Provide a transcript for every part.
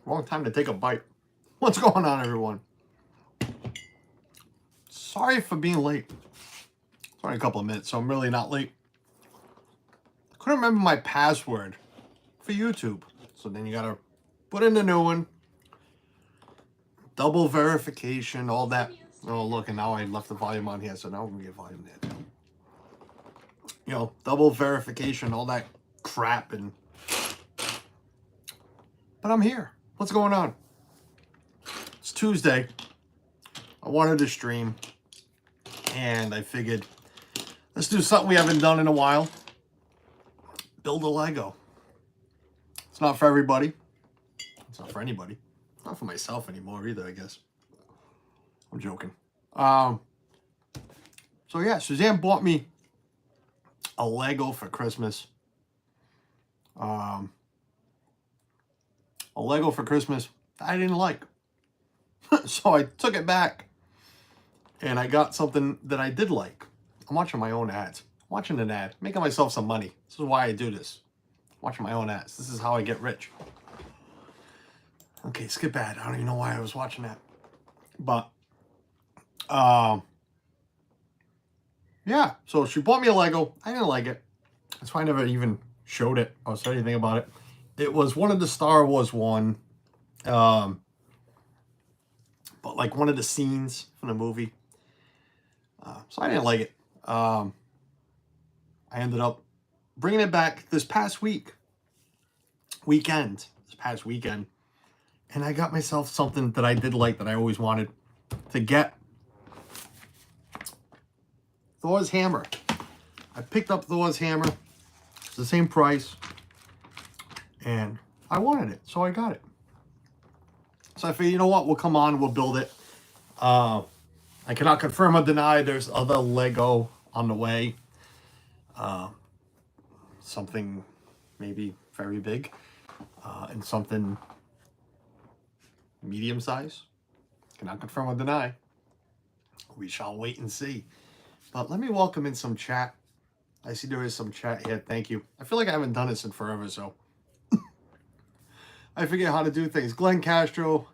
Wrong time to take a bite. What's going on, everyone? Sorry for being late. It's only a couple of minutes, so I'm really not late. I couldn't remember my password for YouTube. So then you gotta put in the new one. Double verification, all that. Oh, look, and now I left the volume on here, so now we're gonna get volume there too. You know, double verification, all that crap, and but I'm here. What's going on? It's Tuesday. I wanted to stream, and I figured let's do something we haven't done in a while. Build a Lego. It's not for everybody. It's not for anybody. It's not for myself anymore either, I guess. I'm joking. So yeah, Suzanne bought me a Lego for Christmas. A Lego for Christmas I didn't like. So I took it back and I got something that I did like. I'm watching my own ads. I'm watching an ad, making myself some money. This is why I do this. Watching my own ads. This is how I get rich. Okay, skip ad. I don't even know why I was watching that. But yeah, so she bought me a Lego. I didn't like it. That's why I never even showed it or said anything about it. It was one of the Star Wars one. But like one of the scenes from the movie. So I didn't like it. I ended up bringing it back this past weekend, and I got myself something that I did like that I always wanted to get. Thor's hammer. I picked up Thor's hammer. It's the same price. And I wanted it, so I got it. So I figured, you know what? We'll come on, we'll build it. I cannot confirm or deny there's other Lego on the way. Something maybe very big. And something medium size. Cannot confirm or deny. We shall wait and see. But let me welcome in some chat. I see there is some chat here. Thank you. I feel like I haven't done this in forever, so I forget how to do things. Glenn Castro.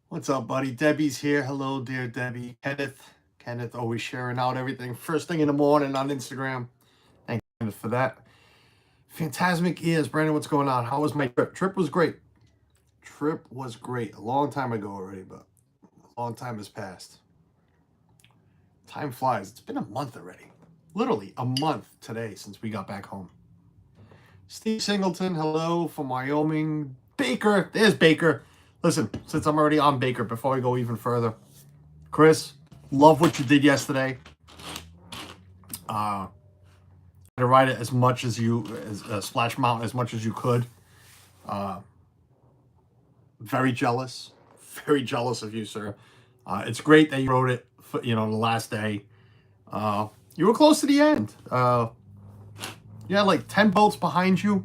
What's up, buddy? Debbie's here. Hello, dear Debbie. Kenneth always sharing out everything first thing in the morning on Instagram. Thank you, Kenneth, for that. Phantasmic Ears. Brandon, what's going on? How was my trip? Trip was great. A long time ago already, but a long time has passed. Time flies. It's been a month already. Literally a month today since we got back home. Steve Singleton, hello from Wyoming. Baker, there's Baker. Listen, since I'm already on Baker, before I go even further, Chris, love what you did yesterday. To ride it as much as Splash Mountain as much as you could. Very jealous of you, sir. It's great that you rode it, for, the last day. You were close to the end. You had like 10 boats behind you.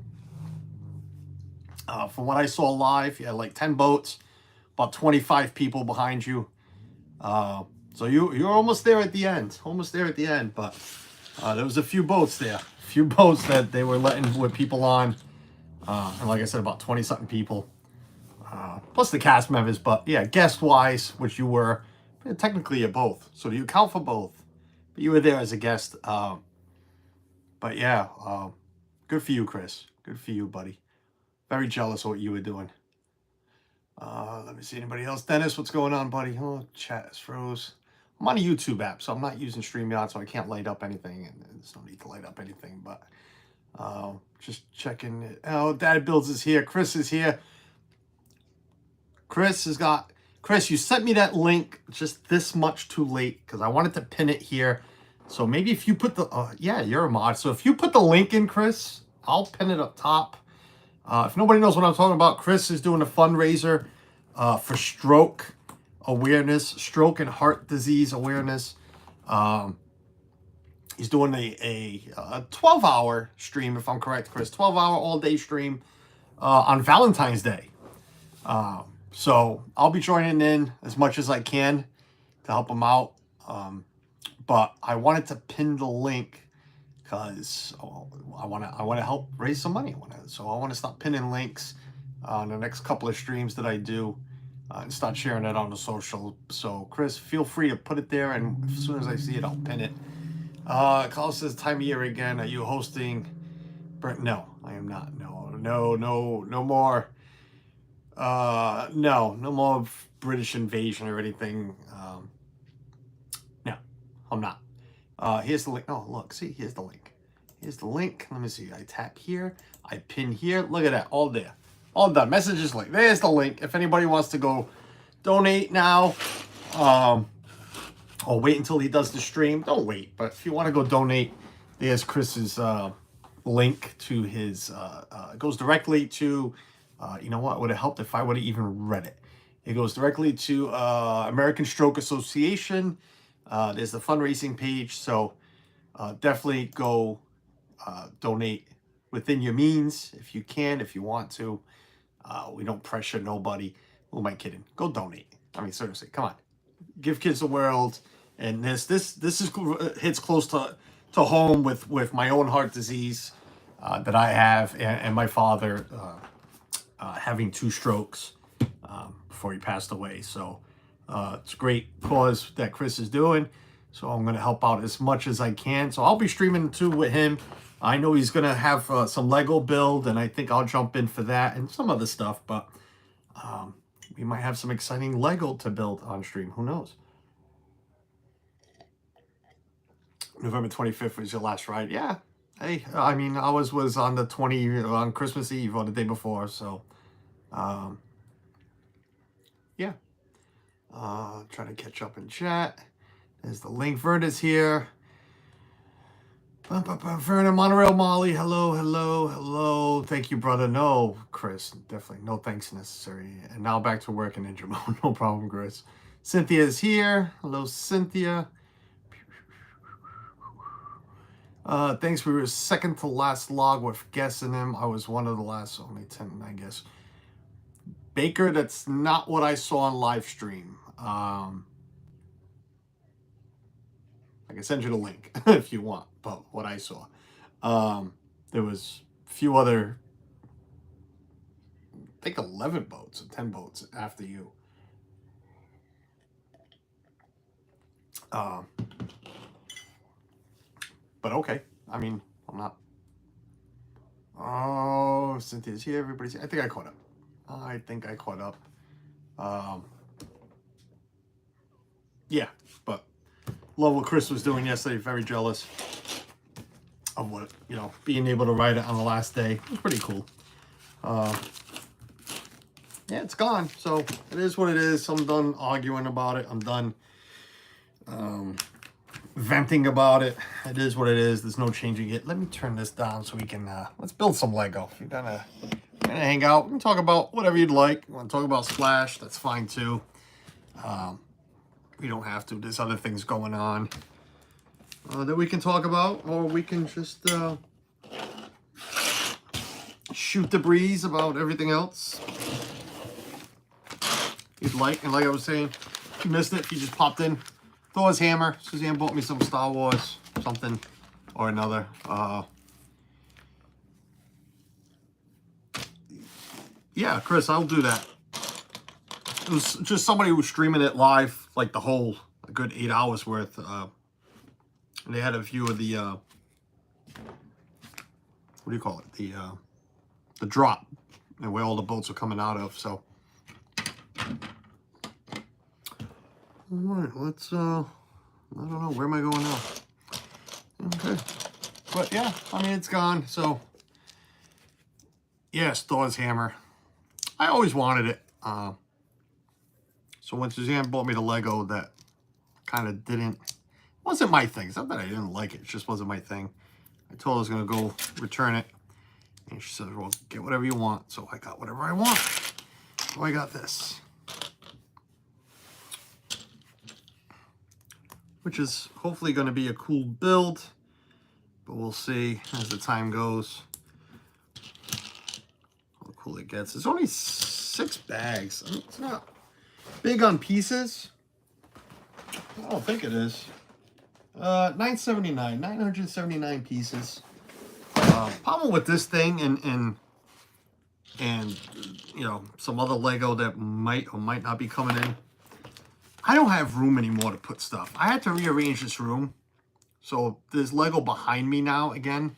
From what I saw live, you had like 10 boats, about 25 people behind you. So you're almost there at the end. But there was a few boats there. A few boats that they were letting with people on. And like I said, about 20-something people. Plus the cast members. But yeah, guest-wise, which you were, technically you're both. So do you count for both? But you were there as a guest. But yeah, good for you, Chris. Good for you, buddy. Very jealous of what you were doing. Let me see anybody else. Dennis, what's going on, buddy? Oh, chat is froze. I'm on a YouTube app, so I'm not using StreamYard, so I can't light up anything. And there's no need to light up anything, but just checking it. Oh, Dad Builds is here. Chris is here. Chris, you sent me that link just this much too late because I wanted to pin it here. So maybe if you put yeah, you're a mod. So if you put the link in, Chris, I'll pin it up top. If nobody knows what I'm talking about, Chris is doing a fundraiser for stroke awareness, stroke and heart disease awareness. He's doing a 12-hour stream, if I'm correct, Chris. 12-hour all-day stream on Valentine's Day. So I'll be joining in as much as I can to help him out. But I wanted to pin the link because I want to help raise some money. So I want to stop pinning links on the next couple of streams that I do, and start sharing it on the social. So Chris, feel free to put it there, and as soon as I see it, I'll pin it. Carl says, time of year again. Are you hosting? No, I am not. No more. No more British invasion or anything. No, I'm not. Here's the link. Oh, look, see, here's the link. Here's the link. Let me see. I tap here. I pin here. Look at that. All there. All done. Messages link. There's the link. If anybody wants to go donate now, or wait until he does the stream, don't wait. But if you want to go donate, there's Chris's link to his. It goes directly to. You know what? Would have helped if I would have even read it. It goes directly to American Stroke Association. There's the fundraising page. So definitely go donate within your means if you can, if you want to. We don't pressure nobody. Who am I kidding? Go donate. I mean, seriously, come on. Give kids the world. And this is hits close to home with my own heart disease that I have, and my father having 2 strokes before he passed away. So it's a great cause that Chris is doing. So I'm going to help out as much as I can. So I'll be streaming too with him. I know he's going to have some Lego build, and I think I'll jump in for that and some other stuff. But we might have some exciting Lego to build on stream. Who knows? November 25th was your last ride. Yeah. Hey, I mean, ours was on the on Christmas Eve or the day before. So, yeah. Trying to catch up in chat. There's the link. Verna's here. Verna, Monorail Molly. Hello. Thank you, brother. No, Chris. Definitely no thanks necessary. And now back to work in Ninja Mode. No problem, Chris. Cynthia is here. Hello, Cynthia. Thanks. We were second to last log with guessing him. I was one of the last, only 10, I guess. Baker, that's not what I saw on live stream. I can send you the link if you want, but what I saw. There was a few other, I think 11 boats or 10 boats after you. But okay. I mean, I'm not. Oh, Cynthia's here. Everybody's here. I think I caught up. Yeah, but love what Chris was doing yesterday. Very jealous of what, being able to ride it on the last day. It was pretty cool. Yeah, it's gone. So it is what it is. I'm done arguing about it. I'm done venting about it. It is what it is. There's no changing it. Let me turn this down so we can let's build some Lego. If you're gonna hang out, we can talk about whatever you'd like. You want to talk about Splash, that's fine too. We don't have to. There's other things going on that we can talk about, or we can just shoot the breeze about everything else you'd like. And like I was saying, if you missed it, if you just popped in, Thor's hammer. Suzanne bought me some Star Wars, something or another. Yeah, Chris, I'll do that. It was just somebody who was streaming it live, like the whole, a good 8 hours worth. And they had a view of the, what do you call it? The drop, and where all the boats are coming out of. So, all right, let's, I don't know, where am I going now? Okay. But yeah, I mean, it's gone. So, yes, Thor's hammer. I always wanted it. So when Suzanne bought me the Lego, that kind of wasn't my thing. It's not that I didn't like it. It just wasn't my thing. I told her I was going to go return it. And she said, well, get whatever you want. So I got whatever I want. So I got this. Which is hopefully going to be a cool build. But we'll see as the time goes how cool it gets. It's only 6 bags. I mean, it's not big on pieces. I don't think it is. $979 pieces. Problem with this thing, and and, you know, some other Lego that might or might not be coming in. I don't have room anymore to put stuff. I had to rearrange this room. So there's Lego behind me now again.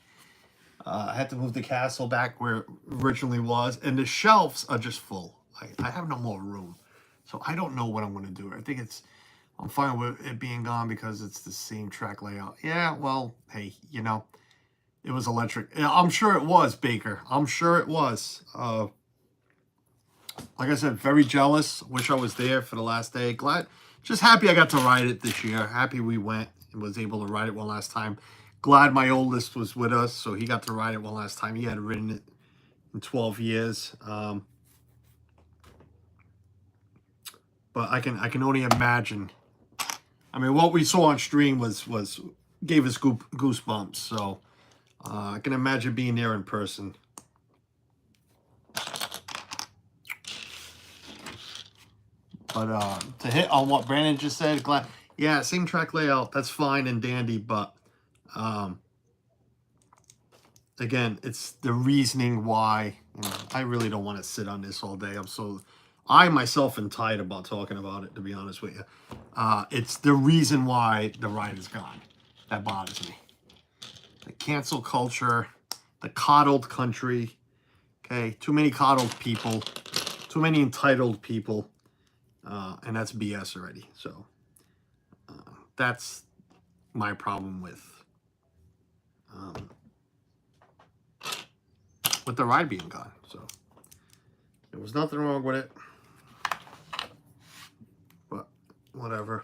I had to move the castle back where it originally was. And the shelves are just full. I have no more room. So I don't know what I'm going to do. I think I'm fine with it being gone because it's the same track layout. Yeah, well, hey, you know, it was electric. Yeah, I'm sure it was, Baker. I'm sure it was. Like I said, very jealous. Wish I was there for the last day. Glad, just happy I got to ride it this year. Happy we went and was able to ride it one last time. Glad my oldest was with us, so he got to ride it one last time. He had ridden it in 12 years. But I can only imagine. I mean, what we saw on stream was gave us goosebumps. So I can imagine being there in person. But to hit on what Brandon just said, glad, yeah, same track layout, that's fine and dandy, but again, it's the reasoning why, you know, I really don't want to sit on this all day. I myself am tired about talking about it, to be honest with you. It's the reason why the ride is gone that bothers me. The cancel culture, the coddled country, okay, too many coddled people, too many entitled people. And that's BS already. So that's my problem with the ride being gone. So there was nothing wrong with it, but whatever.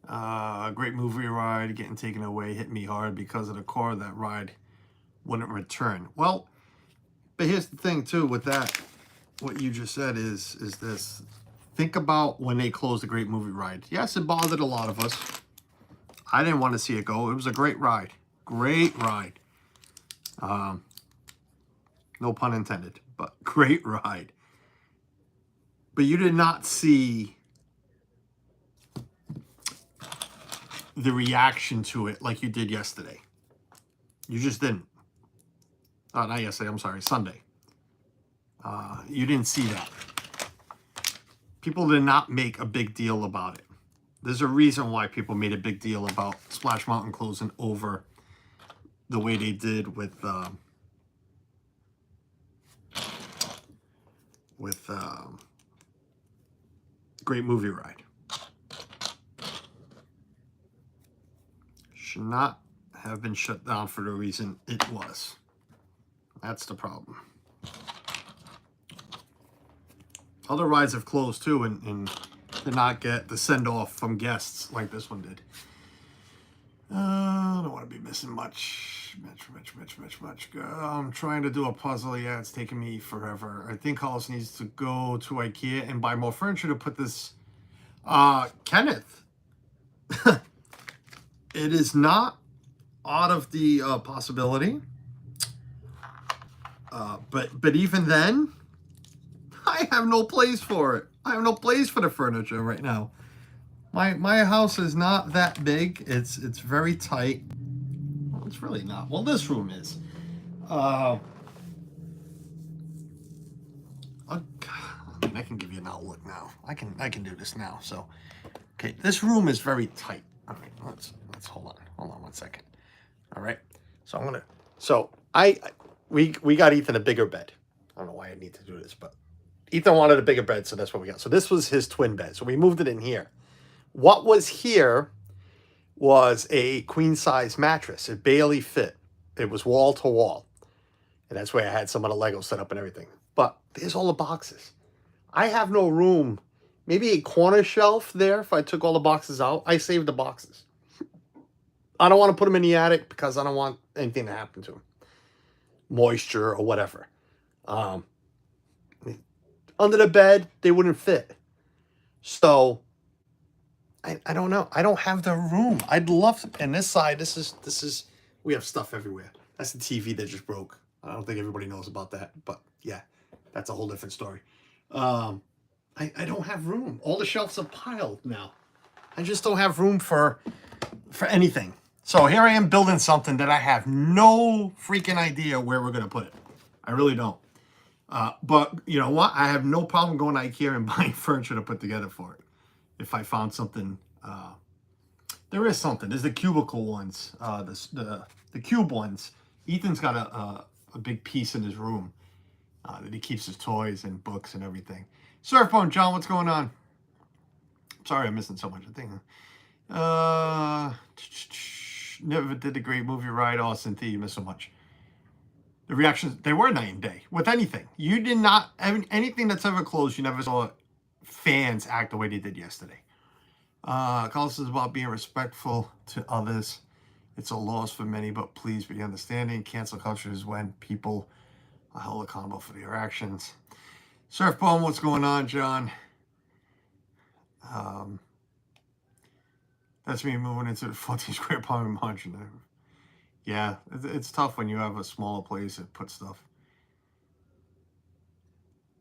A great movie ride getting taken away hit me hard because of the core of that ride wouldn't return. Well, but here's the thing too with that, what you just said is this. Think about when they closed the Great Movie Ride. Yes, it bothered a lot of us. I didn't want to see it go. It was a great ride. Great ride. No pun intended, but great ride. But you did not see the reaction to it like you did yesterday. You just didn't. Not yesterday, I'm sorry, Sunday. You didn't see that. People did not make a big deal about it. There's a reason why people made a big deal about Splash Mountain closing over the way they did with Great Movie Ride. Should not have been shut down for the reason it was. That's the problem. Other rides have closed too and did not get the send-off from guests like this one did. I don't want to be missing much. I'm trying to do a puzzle. Yeah, it's taking me forever. I think Hollis needs to go to IKEA and buy more furniture to put this. Kenneth, it is not out of the possibility. But even then, I have no place for it. I have no place for the furniture right now. My house is not that big. It's very tight. Well, it's really not. Well, this room is. I can give you an outlook now. I can do this now. So, okay, this room is very tight. All right, let's hold on 1 second. All right, so we got Ethan a bigger bed. I don't know why I need to do this, but Ethan wanted a bigger bed, so that's what we got. So this was his twin bed. So we moved it in here. What was here was a queen size mattress. It barely fit. It was wall to wall. And that's where I had some of the Lego set up and everything. But there's all the boxes. I have no room. Maybe a corner shelf there if I took all the boxes out. I saved the boxes. I don't want to put them in the attic because I don't want anything to happen to them. Moisture or whatever. Under the bed, they wouldn't fit. So I don't know. I don't have the room. I'd love to. And this side, this is we have stuff everywhere. That's the TV that just broke. I don't think everybody knows about that, but yeah, that's a whole different story. I don't have room. All the shelves are piled now. I just don't have room for anything. So here I am building something that I have no freaking idea where we're going to put it. I really don't. But you know what? I have no problem going to IKEA and buying furniture to put together for it. If I found something, there is something. There's the cubicle ones, the cube ones. Ethan's got a big piece in his room that he keeps his toys and books and everything. Surfphone, John, what's going on? Sorry, I'm missing so much. I think. Never did a great movie ride. Oh, Cynthia, you missed so much. The reactions, they were night and day with anything. You did not, anything that's ever closed, you never saw fans act the way they did yesterday. Carlos is about being respectful to others. It's a loss for many, but please be understanding. Cancel culture is when people are held accountable for their actions. Surfbone, what's going on, John? That's me moving into the 14 square apartment margin. Yeah, it's tough when you have a smaller place that puts stuff.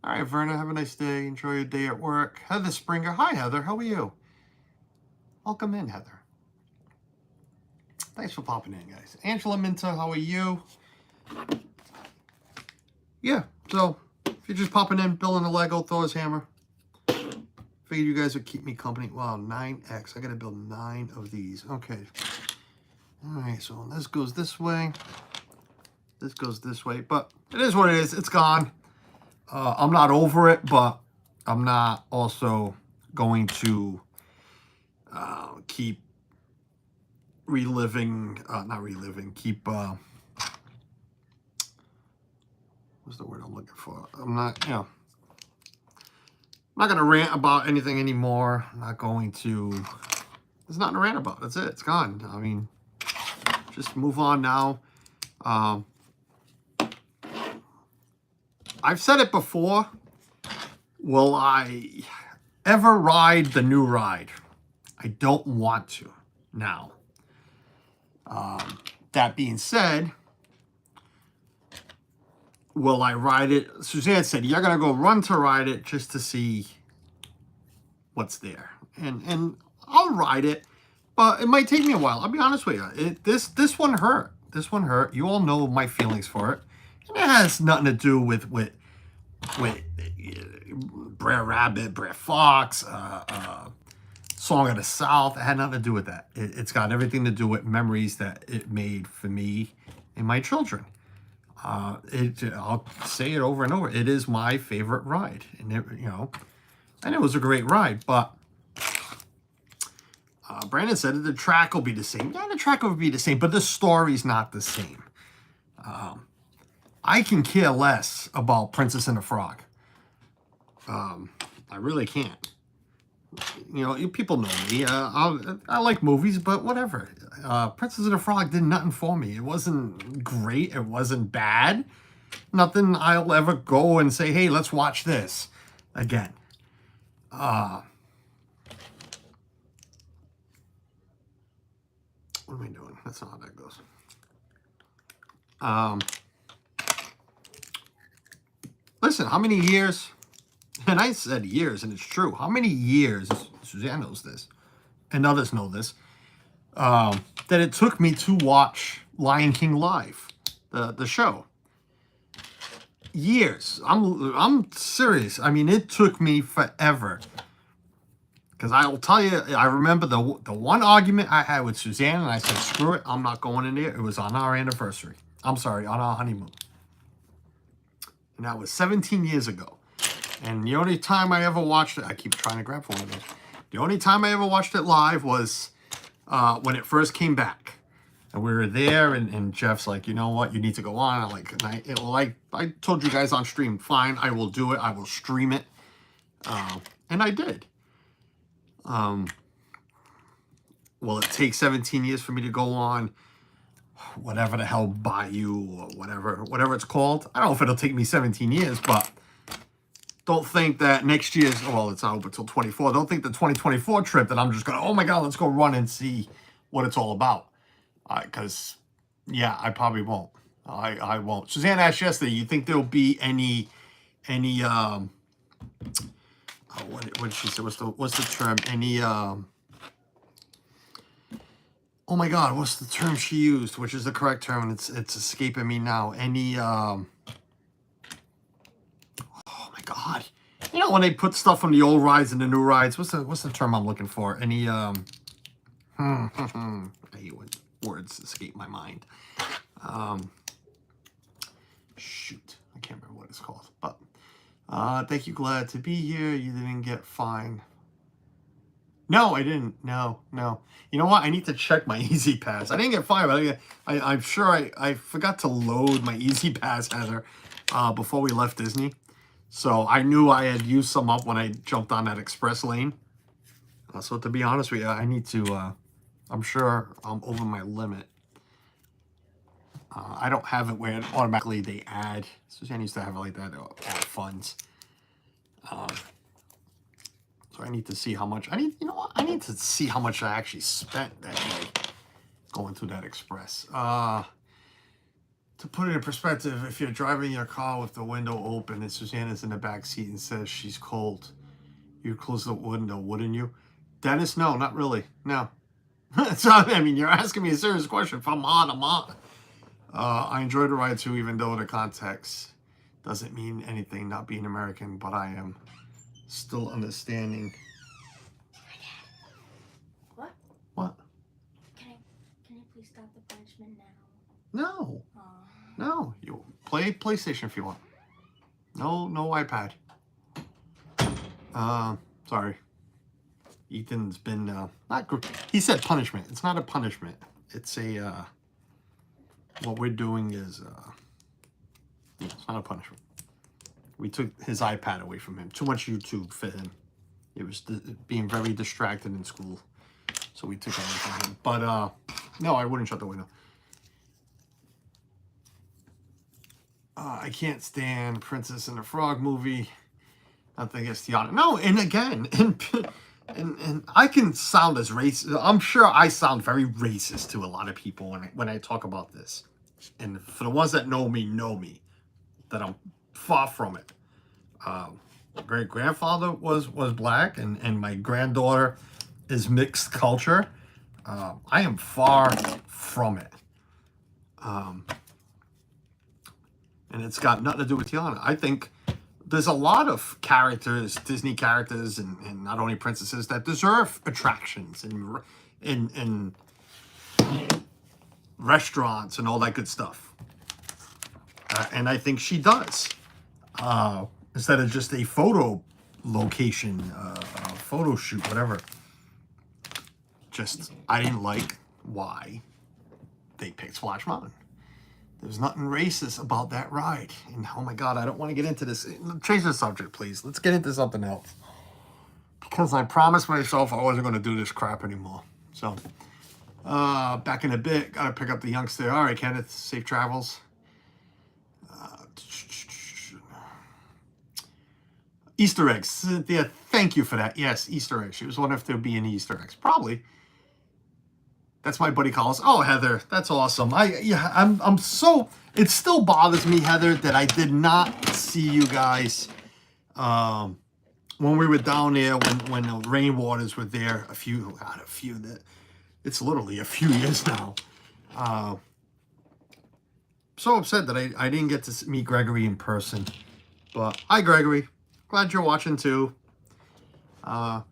All right, Verna, have a nice day. Enjoy your day at work. Heather Springer. Hi, Heather. How are you? Welcome in, Heather. Thanks for popping in, guys. Angela Minta, how are you? Yeah, so if you're just popping in, building a Lego, Thor's hammer. Figured you guys would keep me company. Wow, 9X. I got to build 9 of these. Okay. All right, so this goes this way. This goes this way. But it is what it is. It's gone. I'm not over it, but I'm not also going to keep reliving. Not reliving. Keep... what's the word I'm looking for? I'm not, you know... I'm not going to rant about anything anymore. I'm not going to... There's nothing to rant about. That's it. It's gone. I mean, just move on now. I've said it before. Will I ever ride the new ride? I don't want to now. That being said... Will I ride it? Suzanne said, you're going to go run to ride it just to see what's there. And I'll ride it, but it might take me a while. I'll be honest with you. This one hurt. This one hurt. You all know my feelings for it. And it has nothing to do with Brer Rabbit, Brer Fox, Song of the South. It had nothing to do with that. It's got everything to do with memories that it made for me and my children. I'll say it over and over. It is my favorite ride, and it was a great ride. But Brandon said that the track will be the same. Yeah, the track will be the same, but the story's not the same. I can care less about Princess and the Frog. I really can't. You people know me. I like movies, but whatever. Princess and the Frog did nothing for me. It wasn't great. It wasn't bad. Nothing I'll ever go and say, hey, let's watch this again. What am I doing? That's not how that goes. Listen, how many years... And I said years, and it's true. How many years, Suzanne knows this, and others know this, that it took me to watch Lion King live, the show. Years. I'm serious. I mean, it took me forever. Because I will tell you, I remember the one argument I had with Suzanne, and I said, screw it, I'm not going in there. It was on our anniversary. I'm sorry, on our honeymoon. And that was 17 years ago. And the only time I ever watched it, I keep trying to grab one of those. The only time I ever watched it live was when it first came back. And we were there, and Jeff's like, you know what, you need to go on. I'm like, I told you guys on stream, fine, I will do it. I will stream it. And I did. Will it take 17 years for me to go on whatever the hell Bayou or whatever it's called? I don't know if it'll take me 17 years, but... Don't think that next year's, well, it's not open until 24. Don't think the 2024 trip that I'm just going to, oh my God, let's go run and see what it's all about. Because, yeah, I probably won't. I won't. Suzanne asked yesterday, you think there'll be any what did she say? What's the term? Any, oh my God, what's the term she used? Which is the correct term? And it's escaping me now. Any oh my God, you know when they put stuff on the old rides and the new rides? What's the term I'm looking for? Any I hate when words escape my mind. Shoot, I can't remember what it's called. But thank you, glad to be here. You didn't get fined. No, I didn't. No. You know what? I need to check my Easy Pass. I didn't get fined, but I'm sure I forgot to load my Easy Pass, Heather, before we left Disney. So I knew I had used some up when I jumped on that express lane. So to be honest with you, I need to, I'm sure I'm over my limit. I don't have it where automatically they add. Suzanne used to have it like that, add funds. So I need to see how much, you know what? I need to see how much I actually spent that day going through that express. To put it in perspective, if you're driving your car with the window open and Susanna's in the back seat and says she's cold, you'd close the window, wouldn't you? Dennis, no, not really. No. So, I mean, you're asking me a serious question. If I'm on, I'm on. I enjoyed the ride too, even though the context doesn't mean anything, not being American, but I am still understanding. What? What? Can you please stop the punishment now? No. No. You play PlayStation if you want. No iPad. Sorry. Ethan's been not good. He said punishment. It's not a punishment. It's a what we're doing is it's not a punishment. We took his iPad away from him. Too much YouTube for him. It was being very distracted in school. So we took it away from him. But no, I wouldn't shut the window. I can't stand Princess and the Frog movie. Nothing against Tiana. No, and again, and I can sound as racist. I'm sure I sound very racist to a lot of people when I talk about this. And for the ones that know me, that I'm far from it. Great grandfather was black, and my granddaughter is mixed culture. I am far from it. And it's got nothing to do with Tiana. I think there's a lot of characters, Disney characters, and not only princesses, that deserve attractions and restaurants and all that good stuff. And I think she does. Instead of just a photo location, photo shoot, whatever. Just, I didn't like why they picked Splash Mountain. There's nothing racist about that ride. And oh my God, I don't want to get into this. Change the subject, please. Let's get into something else. Because I promised myself I wasn't going to do this crap anymore. So, back in a bit, got to pick up the youngster. All right, Kenneth, safe travels. Easter eggs. Cynthia, thank you for that. Yes, Easter eggs. She was wondering if there'd be any Easter eggs. Probably. That's my buddy calls. Oh, Heather, that's awesome. I'm so. It still bothers me, Heather, that I did not see you guys when we were down there when the rainwaters were there. It's literally a few years now. So upset that I didn't get to meet Gregory in person. But hi, Gregory. Glad you're watching too. Hope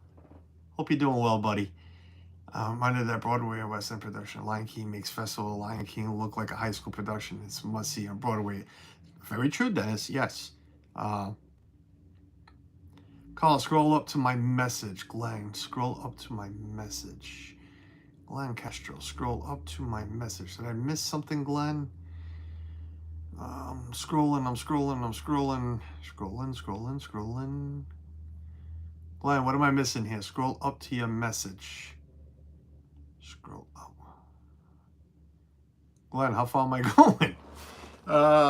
you're doing well, buddy. Reminded that Broadway or West End production, Lion King makes Festival Lion King look like a high school production. It's a must see on Broadway. Very true, Dennis. Yes. Carl, scroll up to my message. Glenn, scroll up to my message. Glenn Castro, scroll up to my message. Did I miss something, Glenn? I'm scrolling. Glenn, what am I missing here? Scroll up to your message. Scroll up. Glenn, how far am I going?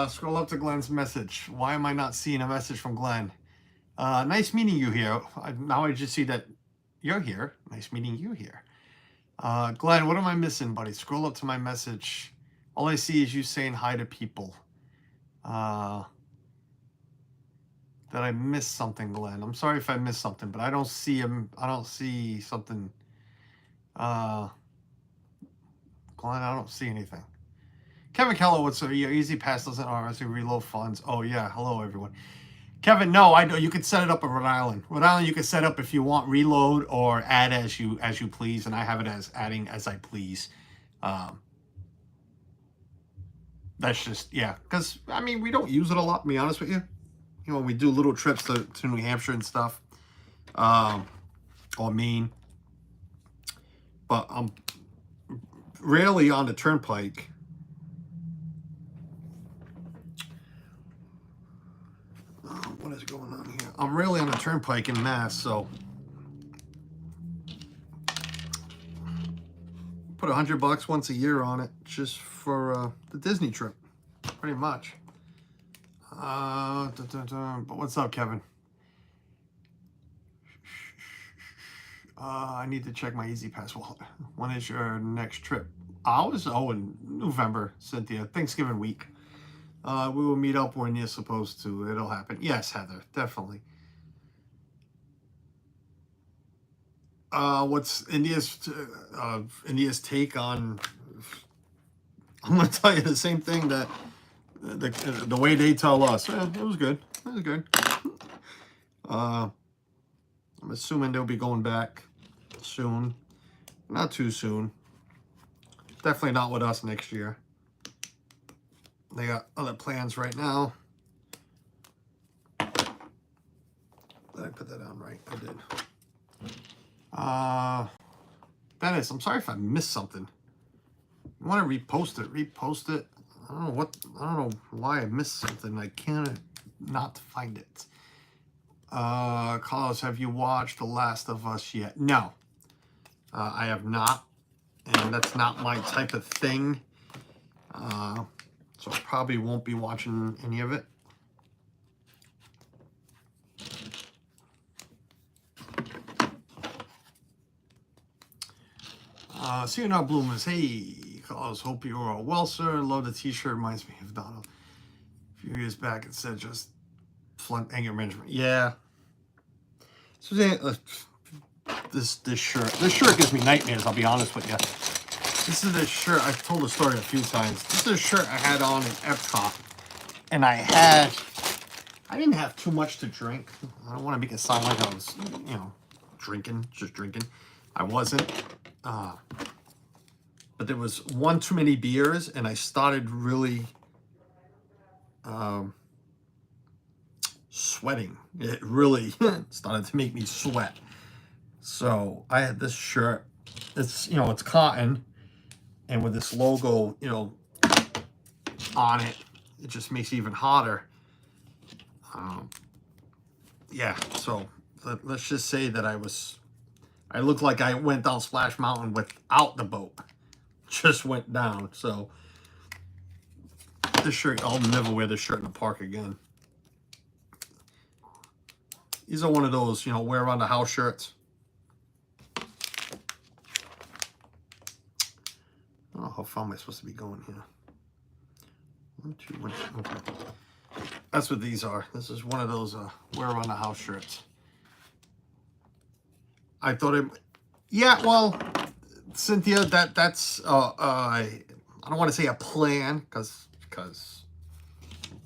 Scroll up to Glenn's message. Why am I not seeing a message from Glenn? Nice meeting you here. Now I just see that you're here. Nice meeting you here. Glenn, what am I missing, buddy? Scroll up to my message. All I see is you saying hi to people. Did I miss something, Glenn? I'm sorry if I missed something, but I don't see him. I don't see something. Glenn, I don't see anything. Kevin Keller, what's your easy pass doesn't honestly reload funds? Oh yeah, hello everyone. Kevin, no, I know you can set it up in Rhode Island. Rhode Island, you can set up if you want reload or add as you please, and I have it as adding as I please. That's just because I mean we don't use it a lot. To be honest with you, you know, we do little trips to New Hampshire and stuff, or Maine, but I'm rarely on the turnpike. What is going on here? I'm rarely on the turnpike in Mass, so put $100 once a year on it just for the Disney trip, pretty much. But what's up, Kevin? I need to check my Easy Pass wallet. When is your next trip? Ours? Oh, in November, Cynthia. Thanksgiving week. We will meet up when you're supposed to. It'll happen. Yes, Heather, definitely. What's India's take on? I'm gonna tell you the same thing that the way they tell us. It was good. It was good. I'm assuming they'll be going back soon. Not too soon. Definitely not with us next year. They got other plans right now. Did I put that on right? I did. Dennis, I'm sorry if I missed something. You want to repost it? Repost it. I don't know why I missed something. I can't not find it. Carlos, have you watched The Last of Us yet? No, I have not, and that's not my type of thing. So I probably won't be watching any of it. See you now, Bloomers. Hey, Carlos, hope you're all well, sir. Love the t-shirt. Reminds me of Donald. A few years back, it said just Flint anger management. Yeah. So this shirt. This shirt gives me nightmares, I'll be honest with you. This is the shirt, I've told the story a few times. This is a shirt I had on in Epcot. And I didn't have too much to drink. I don't want to make it sound like I was, just drinking. I wasn't. But there was one too many beers, and I started really sweating. It really started to make me sweat. So I had this shirt. It's, it's cotton. And with this logo, on it, it just makes it even hotter. So let's just say that I looked like I went down Splash Mountain without the boat. Just went down. So this shirt, I'll never wear this shirt in the park again. These are one of those, wear around the house shirts. Oh, how far am I supposed to be going here? 1, 2, 1, 2. Okay. That's what these are. This is one of those wear around the house shirts. I thought it. Yeah, well, Cynthia, that's I don't want to say a plan because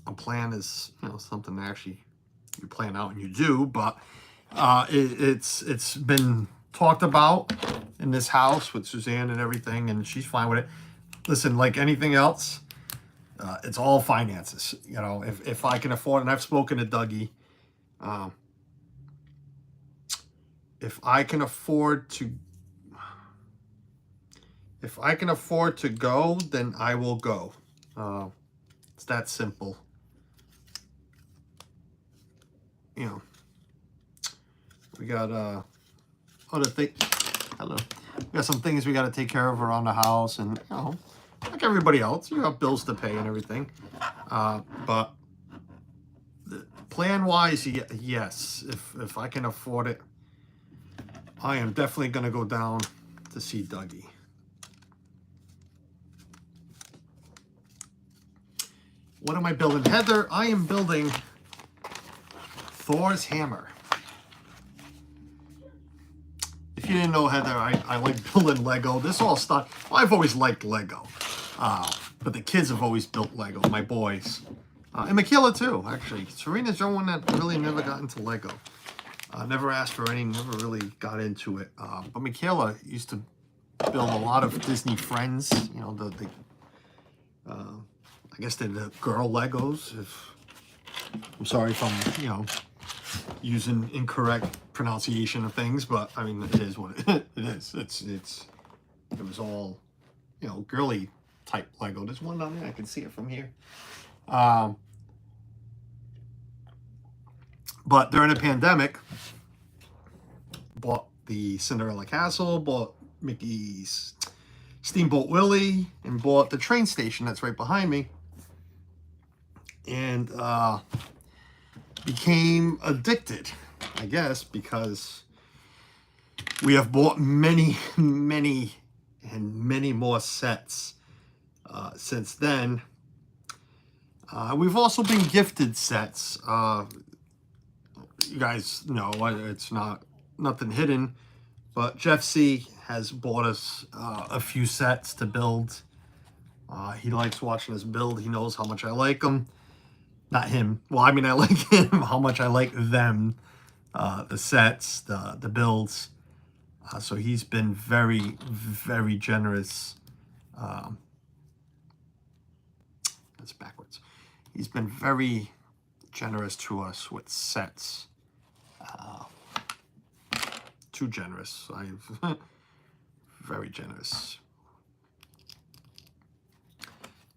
a plan is something that actually you plan out and you do, but it's been talked about in this house with Suzanne and everything, and she's fine with it. Listen, like anything else, it's all finances. If I can afford, and I've spoken to Dougie, if I can afford to go, then I will go. It's that simple. We got other things. Hello. We got some things we got to take care of around the house, and like everybody else, you have bills to pay and everything. But plan-wise, yes, if I can afford it, I am definitely going to go down to see Dougie. What am I building? Heather, I am building Thor's hammer. If if you didn't know, Heather, I like building Lego. This all started, well, I've always liked Lego. But the kids have always built Lego, my boys. And Michaela too, actually. Serena's the one that really never got into Lego. Never asked for any, never really got into it. But Michaela used to build a lot of Disney Friends. You know, I guess they're the girl Legos. I'm sorry if I'm, you know, using incorrect pronunciation of things, but I mean, it is what it is. It was all, you know, girly type Lego. There's one down there. I can see it from here. But during the pandemic, bought the Cinderella Castle, bought Mickey's Steamboat Willie, and bought the train station that's right behind me. And became addicted, I guess, because we have bought many more sets since then. We've also been gifted sets. You guys know it's nothing hidden, but Jeff C has bought us a few sets to build. He likes watching us build. He knows how much I like them. Not him. Well, I mean, I like him, how much I like them, the sets, the builds. So he's been very, very generous. That's backwards. He's been very generous to us with sets. Too generous. Very generous.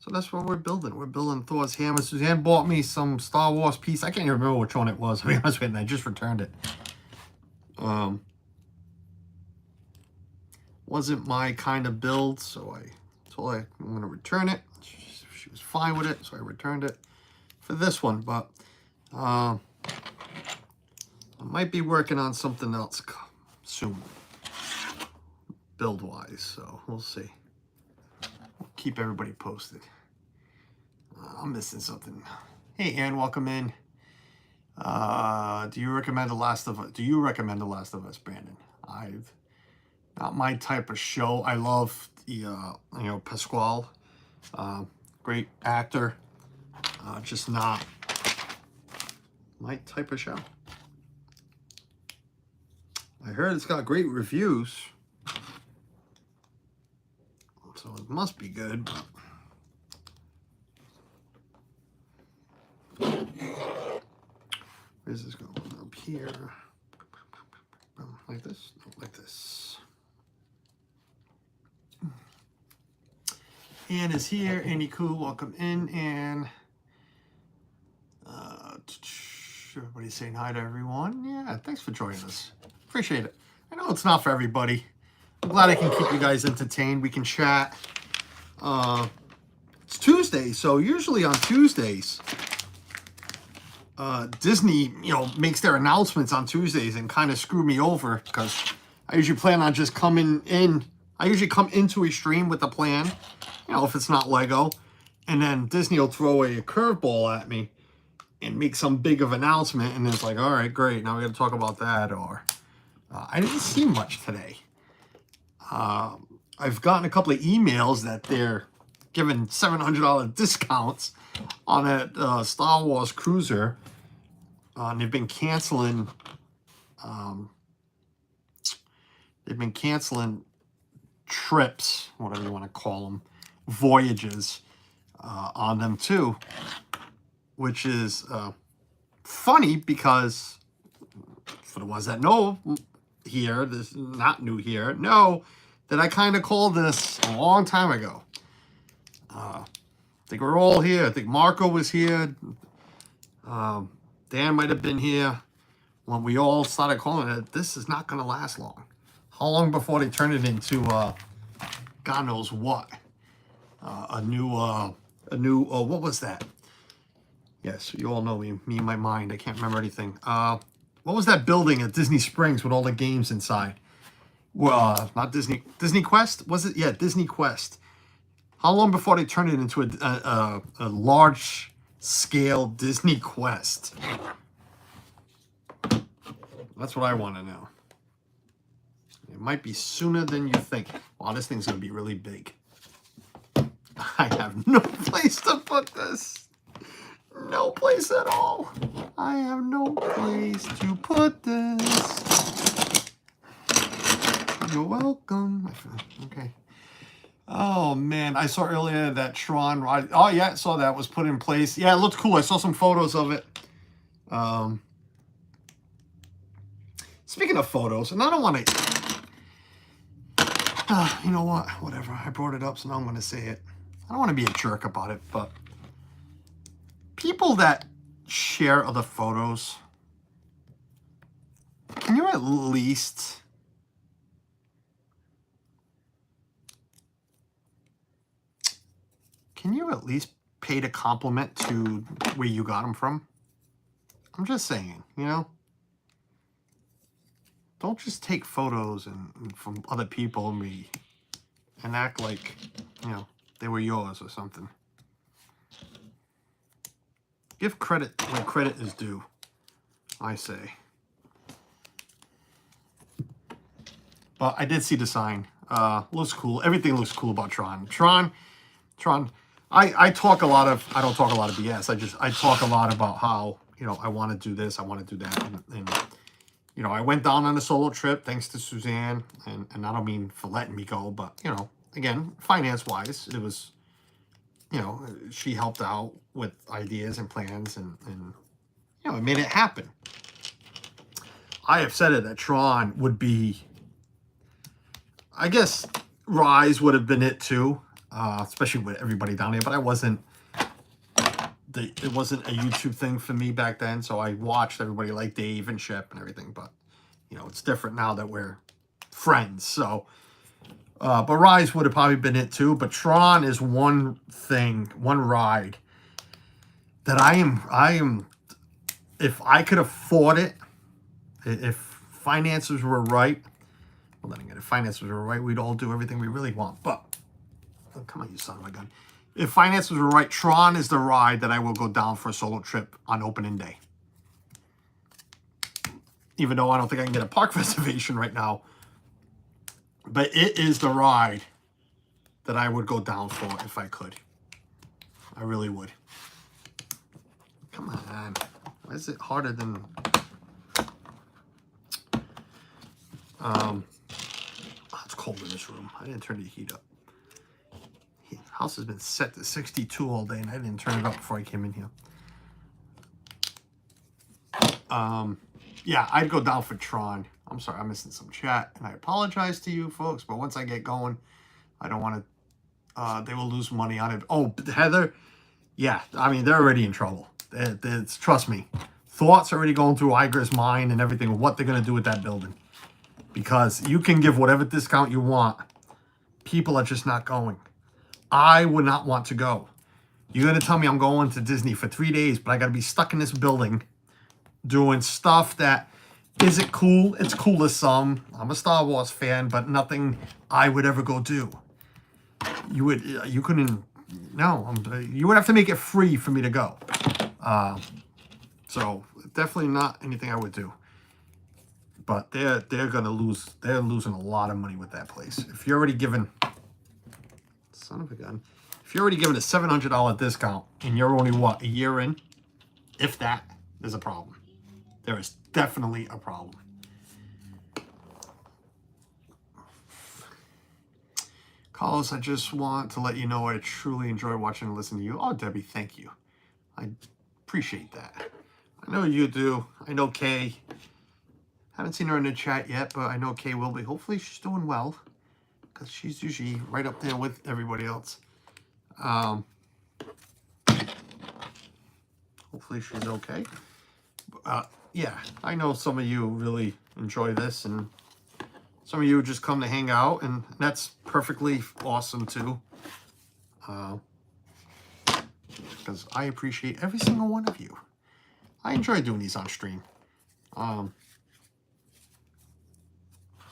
So that's what we're building. We're building Thor's hammer. Suzanne bought me some Star Wars piece. I can't even remember which one it was, to be honest with you, and I just returned it. Wasn't my kind of build, so I told her I'm going to return it. She was fine with it, so I returned it for this one. But I might be working on something else soon, build-wise, so we'll see. Keep everybody posted. I'm missing something. Hey, Ann, welcome in. Do you recommend The Last of Us, Brandon? Not my type of show. I love the Pasquale, great actor. Just not my type of show. I heard it's got great reviews, so it must be good. Where's this going? Up here. Like this? No, like this. Ann is here. Annie Cool, welcome in. And everybody's saying hi to everyone. Yeah, thanks for joining us. Appreciate it. I know it's not for everybody. I'm glad I can keep you guys entertained. We can chat. It's Tuesday, so usually on Tuesdays, Disney, makes their announcements on Tuesdays and kind of screw me over because I usually plan on just coming in. I usually come into a stream with a plan, if it's not Lego, and then Disney will throw a curveball at me and make some big of announcement, and it's like, all right, great, now we got to talk about that. Or I didn't see much today. I've gotten a couple of emails that they're giving $700 discounts on that Star Wars cruiser. And they've been canceling. Trips, whatever you want to call them, voyages on them too, which is funny because for the ones that know here, this is not new here, know that I kind of called this a long time ago. I think we're all here. I think Marco was here. Dan might have been here when we all started calling it. This is not going to last long. How long before they turn it into God knows what? A new what was that? Yes, you all know me and my mind. I can't remember anything. What was that building at Disney Springs with all the games inside? Well, not Disney Quest, was it? Yeah, Disney Quest. How long before they turn it into a large scale Disney Quest? That's what I want to know. might be sooner than you think. Wow, this thing's going to be really big. I have no place to put this. No place at all. I have no place to put this. You're welcome. Okay. Oh, man. I saw earlier that Tron... Oh, yeah, I saw that was put in place. Yeah, it looked cool. I saw some photos of it. Speaking of photos, and I don't want to... you know what? Whatever. I brought it up, so now I'm going to say it. I don't want to be a jerk about it, but... people that share other photos, can you at least... pay to compliment to where you got them from? I'm just saying, you know? Don't just take photos and from other people and act like, you know, they were yours or something. Give credit where credit is due, I say. But I did see the sign. Looks cool. Everything looks cool about Tron. Tron. I talk a lot of, I don't talk a lot of BS. I talk a lot about how, you know, I want to do this, I want to do that. And you know, I went down on a solo trip thanks to Suzanne. And I don't mean for letting me go, but, you know, again, finance-wise, it was, you know, she helped out with ideas and plans and you know, it made it happen. I have said it that Tron would be, I guess Rise would have been it too. Especially with everybody down there, but it wasn't a YouTube thing for me back then, so I watched everybody like Dave and Shep and everything, but, you know, it's different now that we're friends, so, but Rise would have probably been it too, but Tron is one ride, that I am, if I could afford it, if finances were right, well then again, if finances were right, we'd all do everything we really want, but, oh, come on, you son of a gun. If finances were right, Tron is the ride that I will go down for a solo trip on opening day. Even though I don't think I can get a park reservation right now. But it is the ride that I would go down for if I could. I really would. Come on. Why is it harder than... it's cold in this room. I didn't turn the heat up. House has been set to 62 all day, and I didn't turn it up before I came in here. Yeah, I'd go down for Tron. I'm sorry, I'm missing some chat, and I apologize to you folks, but once I get going, I don't want to, they will lose money on it. Oh, Heather, yeah, I mean, they're already in trouble. Trust me. Thoughts are already going through Iger's mind and everything, what they're going to do with that building. Because you can give whatever discount you want. People are just not going. I would not want to go. You're going to tell me I'm going to Disney for 3 days, but I got to be stuck in this building doing stuff that isn't cool. It's cool to some. I'm a Star Wars fan, but nothing I would ever go do. You couldn't, no, you would have to make it free for me to go. So definitely not anything I would do. But they're going to lose, they're losing a lot of money with that place. If you're already given... Son of a gun. If you're already given a $700 discount and you're only, what, a year in? If that, there's a problem. There is definitely a problem. Carlos, I just want to let you know I truly enjoy watching and listening to you. Oh, Debbie, thank you. I appreciate that. I know you do. I know Kay. Haven't seen her in the chat yet, but I know Kay will be. Hopefully she's doing well. Because she's usually right up there with everybody else. Hopefully she's okay. Yeah, I know some of you really enjoy this, and some of you just come to hang out, and that's perfectly awesome too. Because I appreciate every single one of you. I enjoy doing these on stream.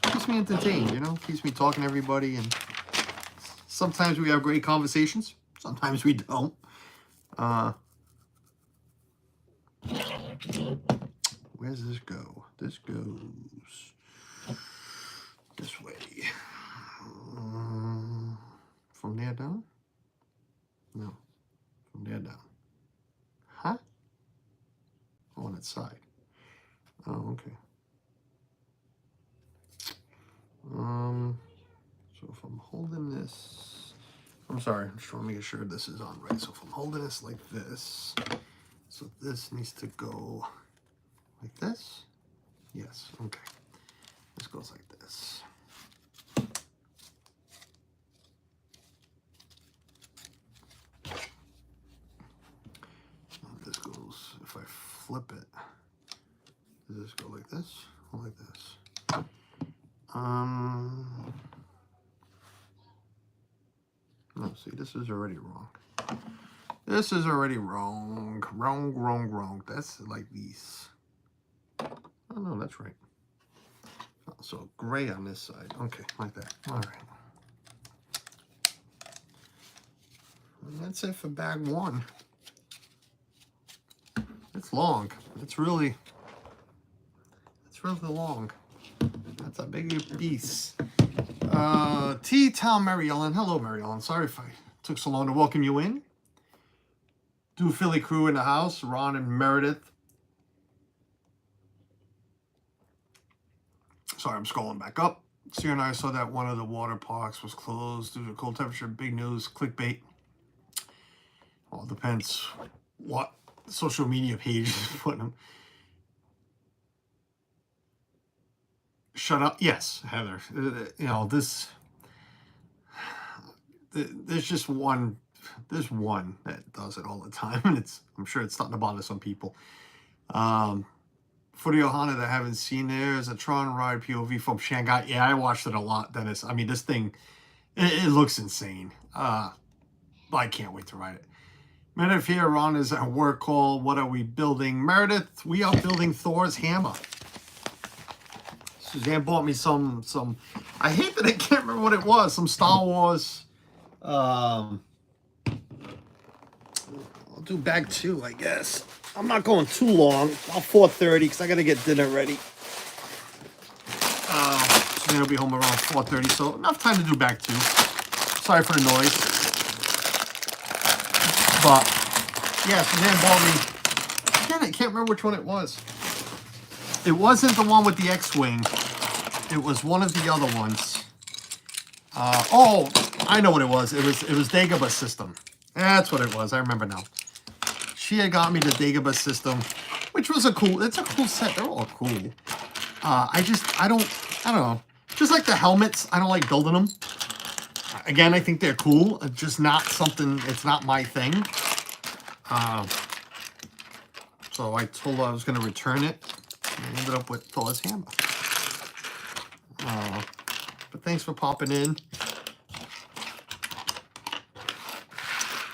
Keeps me entertained, you know, keeps me talking to everybody, and sometimes we have great conversations, sometimes we don't. Where does this go? This goes This way. From there down? No. From there down. Huh? On its side. Oh, okay. So if I'm holding this, I'm sorry, I'm just trying to make sure this is on right. So if I'm holding this like this, so this needs to go like this. Yes, okay. This goes like this. And this goes, if I flip it, does this go like this or like this? No, see, this is already wrong. This is already wrong. Wrong. That's like these. Oh, no, that's right. So gray on this side. Okay, like that. All right. And that's it for bag one. It's long. It's really long. That's a big piece. T-Town Mary Ellen. Hello, Mary Ellen. Sorry if I took so long to welcome you in. Do Philly crew in the house. Ron and Meredith. Sorry, I'm scrolling back up. Sierra and I saw that one of the water parks was closed due to cold temperature. Big news. Clickbait. Well, it depends what social media page is putting them. Shut up. Yes, Heather. You know, there's just one. There's one that does it all the time, and I'm sure it's starting to bother some people. For the Ohana that I haven't seen, there's a Tron ride POV from Shanghai. Yeah, I watched it a lot, Dennis. I mean, this thing, it looks insane. I can't wait to ride it. Meredith here, Ron is at work call. What are we building? Meredith, we are building Thor's hammer. Suzanne bought me some, I hate that I can't remember what it was, some Star Wars. I'll do bag two, I guess. I'm not going too long, about 4:30, because I got to get dinner ready. Suzanne will be home around 4:30, so enough time to do bag two. Sorry for the noise. But, yeah, Suzanne bought me, again, I can't remember which one it was. It wasn't the one with the X-Wing. It was one of the other ones. Oh, I know what it was. It was Dagobah system. That's what it was. I remember now. She had got me the Dagobah system, which was it's a cool set. They're all cool. I don't know. Just like the helmets, I don't like building them. Again, I think they're cool. Just not something, it's not my thing. So I told her I was going to return it. And I ended up with Thor's hammer. But thanks for popping in.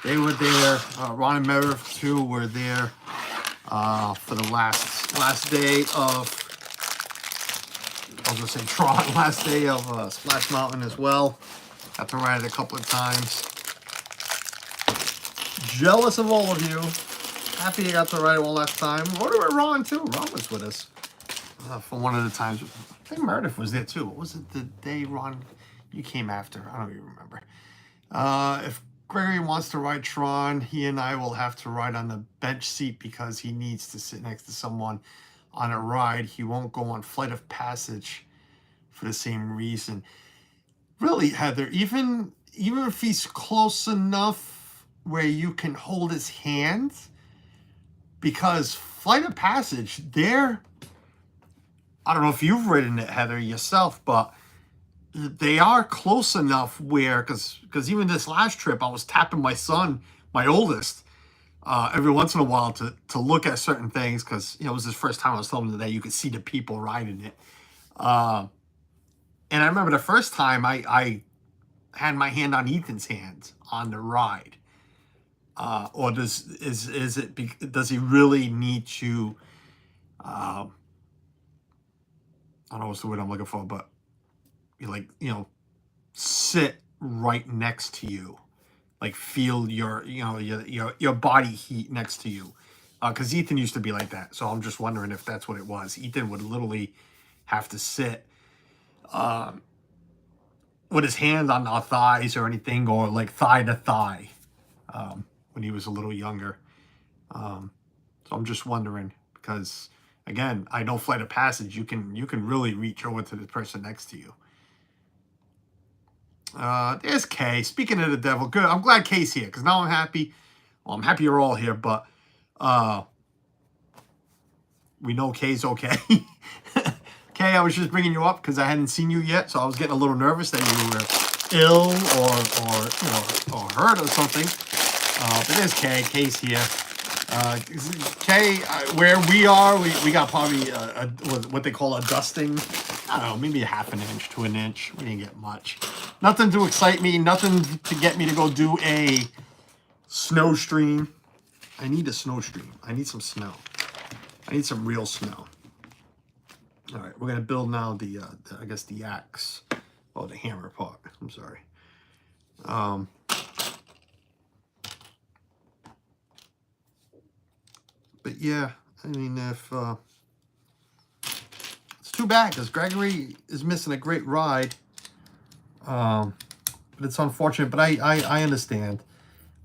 They were there. Ron and Meredith too were there for the last day of, I was going to say Tron, last day of Splash Mountain as well. Got to ride it a couple of times. Jealous of all of you. Happy you got to ride it one last time. Rode it with Ron too. Ron was with us for one of the times. I think Meredith was there too. What was it the day, Ron, you came after? I don't even remember. If Gregory wants to ride Tron, he and I will have to ride on the bench seat because he needs to sit next to someone on a ride. He won't go on Flight of Passage for the same reason. Really, Heather, even if he's close enough where you can hold his hand, because Flight of Passage, I don't know if you've ridden it, Heather, yourself, but they are close enough where, because even this last trip, I was tapping my son, my oldest, every once in a while to look at certain things, because it was his first time. I was telling him that you could see the people riding it. And I remember the first time I had my hand on Ethan's hand on the ride. Or does he really need to, I don't know what's the word I'm looking for, but sit right next to you, like feel your body heat next to you, because Ethan used to be like that. So I'm just wondering if that's what it was. Ethan would literally have to sit with his hand on our thighs or anything, or like thigh to thigh, when he was a little younger. So I'm just wondering, because again, I know Flight of Passage, you can really reach over to the person next to you. There's Kay. Speaking of the devil, good. I'm glad Kay's here, because now I'm happy. Well, I'm happy you're all here, but we know Kay's okay. Kay, I was just bringing you up because I hadn't seen you yet, so I was getting a little nervous that you were ill or hurt or something. But there's Kay. Kay's here. Kay, where we are, we got probably what they call a dusting. I don't know, maybe a half an inch to an inch. We didn't get much. Nothing to excite me. Nothing to get me to go do a snow stream. I need a snow stream. I need some snow. I need some real snow. All right, we're gonna build now the I guess the axe. Oh, the hammer part. I'm sorry. But yeah, I mean, if it's too bad because Gregory is missing a great ride. But it's unfortunate. But I understand.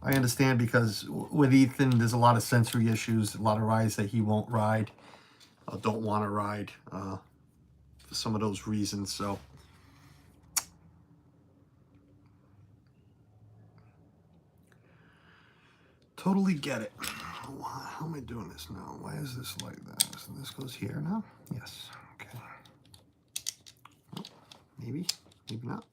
I understand because with Ethan, there's a lot of sensory issues, a lot of rides that he won't ride, don't want to ride, for some of those reasons. So totally get it. How am I doing this now? Why is this like that? So this goes here now? Yes. Okay. Oh, maybe not.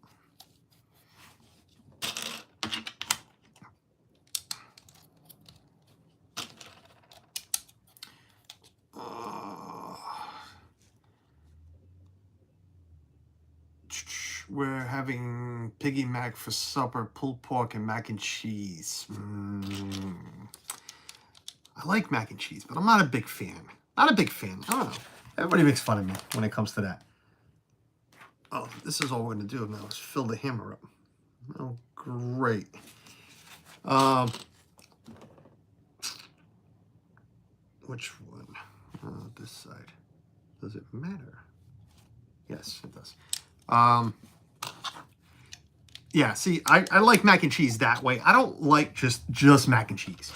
We're having piggy mac for supper, pulled pork and mac and cheese. I like mac and cheese, but I'm not a big fan. Not a big fan. I don't know. Everybody makes fun of me when it comes to that. Oh, this is all we're going to do now is fill the hammer up. Oh, great. Which one? This side. Does it matter? Yes, it does. Yeah, see, I like mac and cheese that way. I don't like just mac and cheese.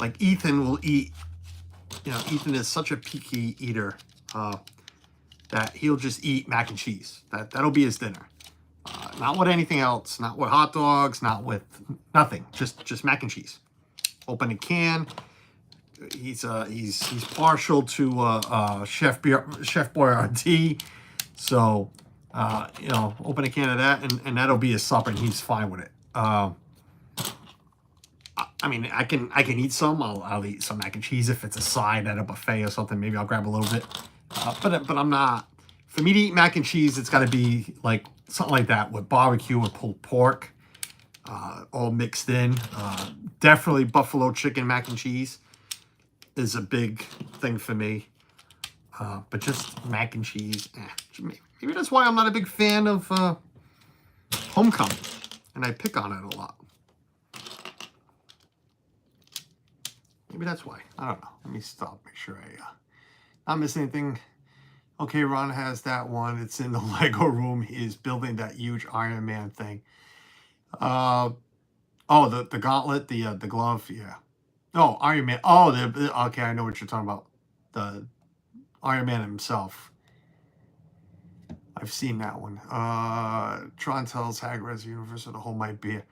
Like Ethan will eat, Ethan is such a picky eater that he'll just eat mac and cheese. That'll be his dinner. Not with anything else, not with hot dogs, not with nothing. Just mac and cheese. Open a can. He's partial to Chef Boyardee. So open a can of that, and that'll be his supper, and he's fine with it. I mean, I can eat some. I'll eat some mac and cheese if it's a side at a buffet or something. Maybe I'll grab a little bit. But I'm not. For me to eat mac and cheese, it's got to be like something like that with barbecue or pulled pork, all mixed in. Definitely buffalo chicken mac and cheese is a big thing for me. But just mac and cheese, maybe that's why I'm not a big fan of Homecoming, and I pick on it a lot. Maybe that's why. I don't know. Let me stop. Make sure I not miss anything. Okay, Ron has that one. It's in the Lego room. He is building that huge Iron Man thing. Oh, the gauntlet, the glove. Yeah. Oh, Iron Man. Oh, okay. I know what you're talking about. The Iron Man himself. I've seen that one. Tron tells Hagrid's universe to hold my beer.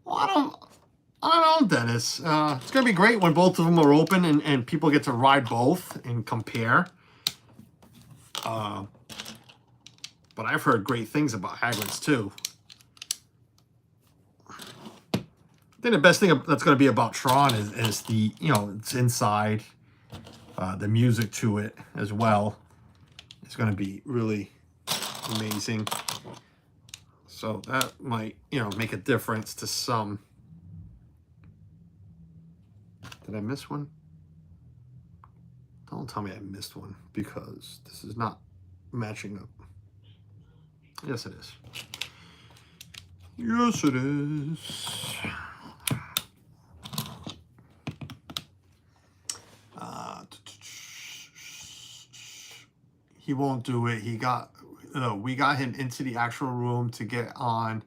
Well, I don't know, Dennis. It's going to be great when both of them are open and people get to ride both and compare. But I've heard great things about Hagrid's too. I think the best thing that's going to be about Tron is the, it's inside. The music to it as well is going to be really amazing. So that might, make a difference to some. Did I miss one? Don't tell me I missed one, because this is not matching up. Yes, it is. Yes, it is. He won't do it. we got him into the actual room to get on,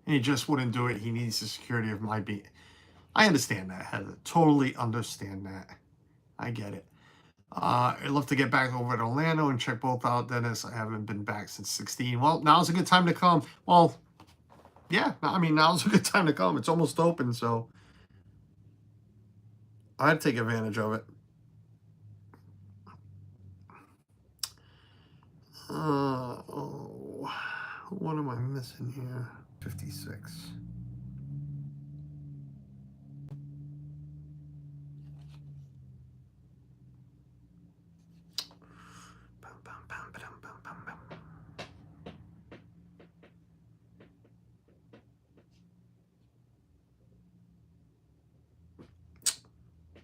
and he just wouldn't do it. He needs the security of my being. I understand that, Heather. Totally understand that. I get it. I'd love to get back over to Orlando and check both out, Dennis. I haven't been back since 16. Well, now's a good time to come. Well, yeah, I mean, now's a good time to come. It's almost open, so I'd take advantage of it. Oh, what am I missing here? 56.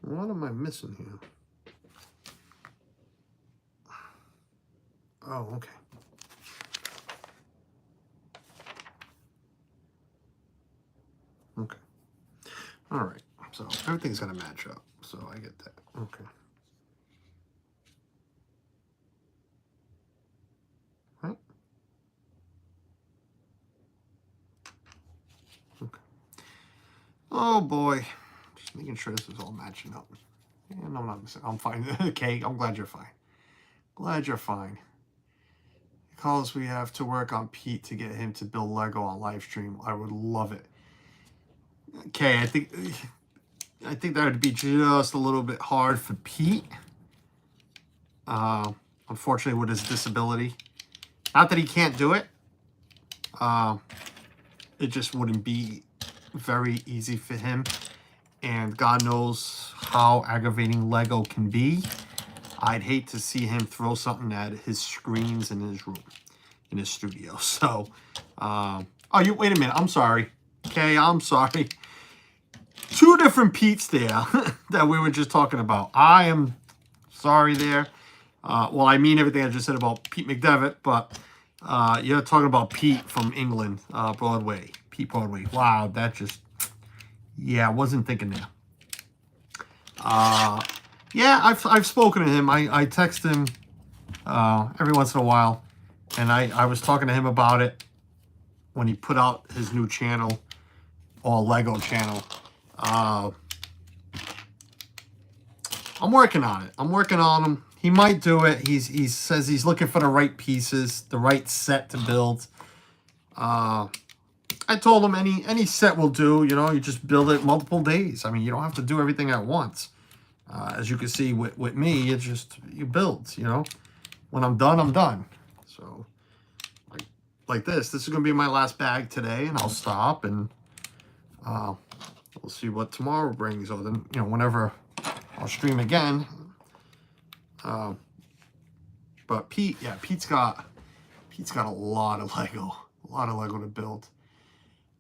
What am I missing here? Oh, okay. Okay. All right. So everything's going to match up. So I get that. Okay. Right. Okay. Oh, boy. Just making sure this is all matching up. And I'm not missing. I'm fine. Okay. I'm glad you're fine. Glad you're fine. Because we have to work on Pete to get him to build Lego on live stream. I would love it. Okay, I think that would be just a little bit hard for Pete. Unfortunately, with his disability. Not that he can't do it. It just wouldn't be very easy for him. And God knows how aggravating Lego can be. I'd hate to see him throw something at his screens in his room, in his studio. So, wait a minute. I'm sorry. Okay, I'm sorry. Two different Pete's there that we were just talking about. I am sorry there. Well, I mean everything I just said about Pete McDevitt, but you're talking about Pete from England, Broadway. Pete Broadway. Wow, that just, yeah, I wasn't thinking there. Yeah, I've spoken to him. I text him every once in a while, and I was talking to him about it when he put out his new channel, or Lego channel. I'm working on it. I'm working on him. He might do it. He says he's looking for the right pieces, the right set to build. I told him any set will do. You know, you just build it multiple days. I mean, you don't have to do everything at once. As you can see with me, it's just, you build, you know. When I'm done, I'm done. So, like this is going to be my last bag today, and I'll stop, and we'll see what tomorrow brings, or then, you know, whenever I'll stream again. But Pete, yeah, Pete's got a lot of Lego to build.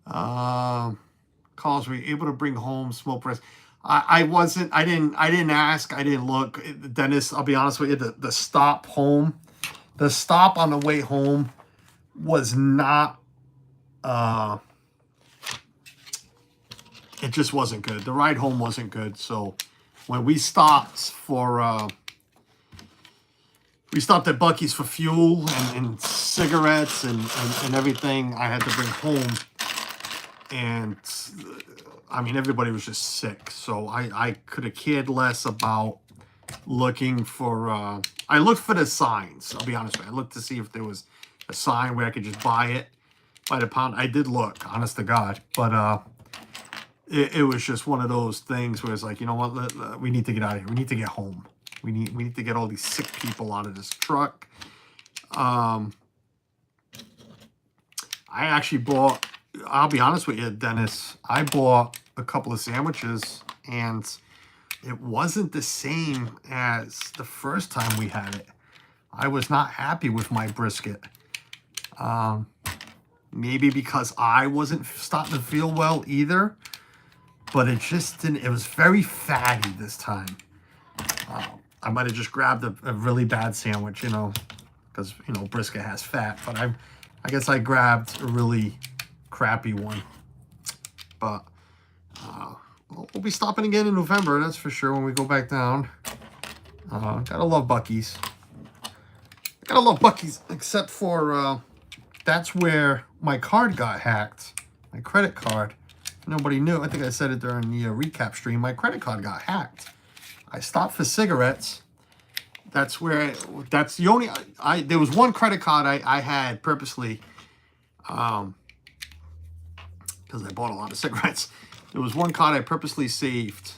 Calls, were you able to bring home smoke press? I didn't ask. I didn't look. Dennis, I'll be honest with you, the stop on the way home was not, it just wasn't good. The ride home wasn't good. So when we stopped at Buc-ee's for fuel and cigarettes and everything I had to bring home. And I mean, everybody was just sick. So I could have cared less about looking for, I looked for the signs. I'll be honest with you. I looked to see if there was a sign where I could just buy it by the pound. I did look, honest to God. But it was just one of those things where it's like, you know what, we need to get out of here. We need to get home. We need to get all these sick people out of this truck. I actually bought, I'll be honest with you, Dennis, I bought a couple of sandwiches, and it wasn't the same as the first time we had it. I was not happy with my brisket. Maybe because I wasn't starting to feel well either, but it just didn't, it was very fatty this time. I might have just grabbed a really bad sandwich, you know, because, you know, brisket has fat, but I guess I grabbed a really crappy one. But we'll be stopping again in November, that's for sure, when we go back down. Gotta love Buc-ee's. gotta love Buc-ee's, except for that's where my card got hacked. My credit card. Nobody knew. I think I said it during the recap stream. My credit card got hacked. I stopped for cigarettes. That's where. That's the only. There was one credit card I had purposely, because I bought a lot of cigarettes. There was one card I purposely saved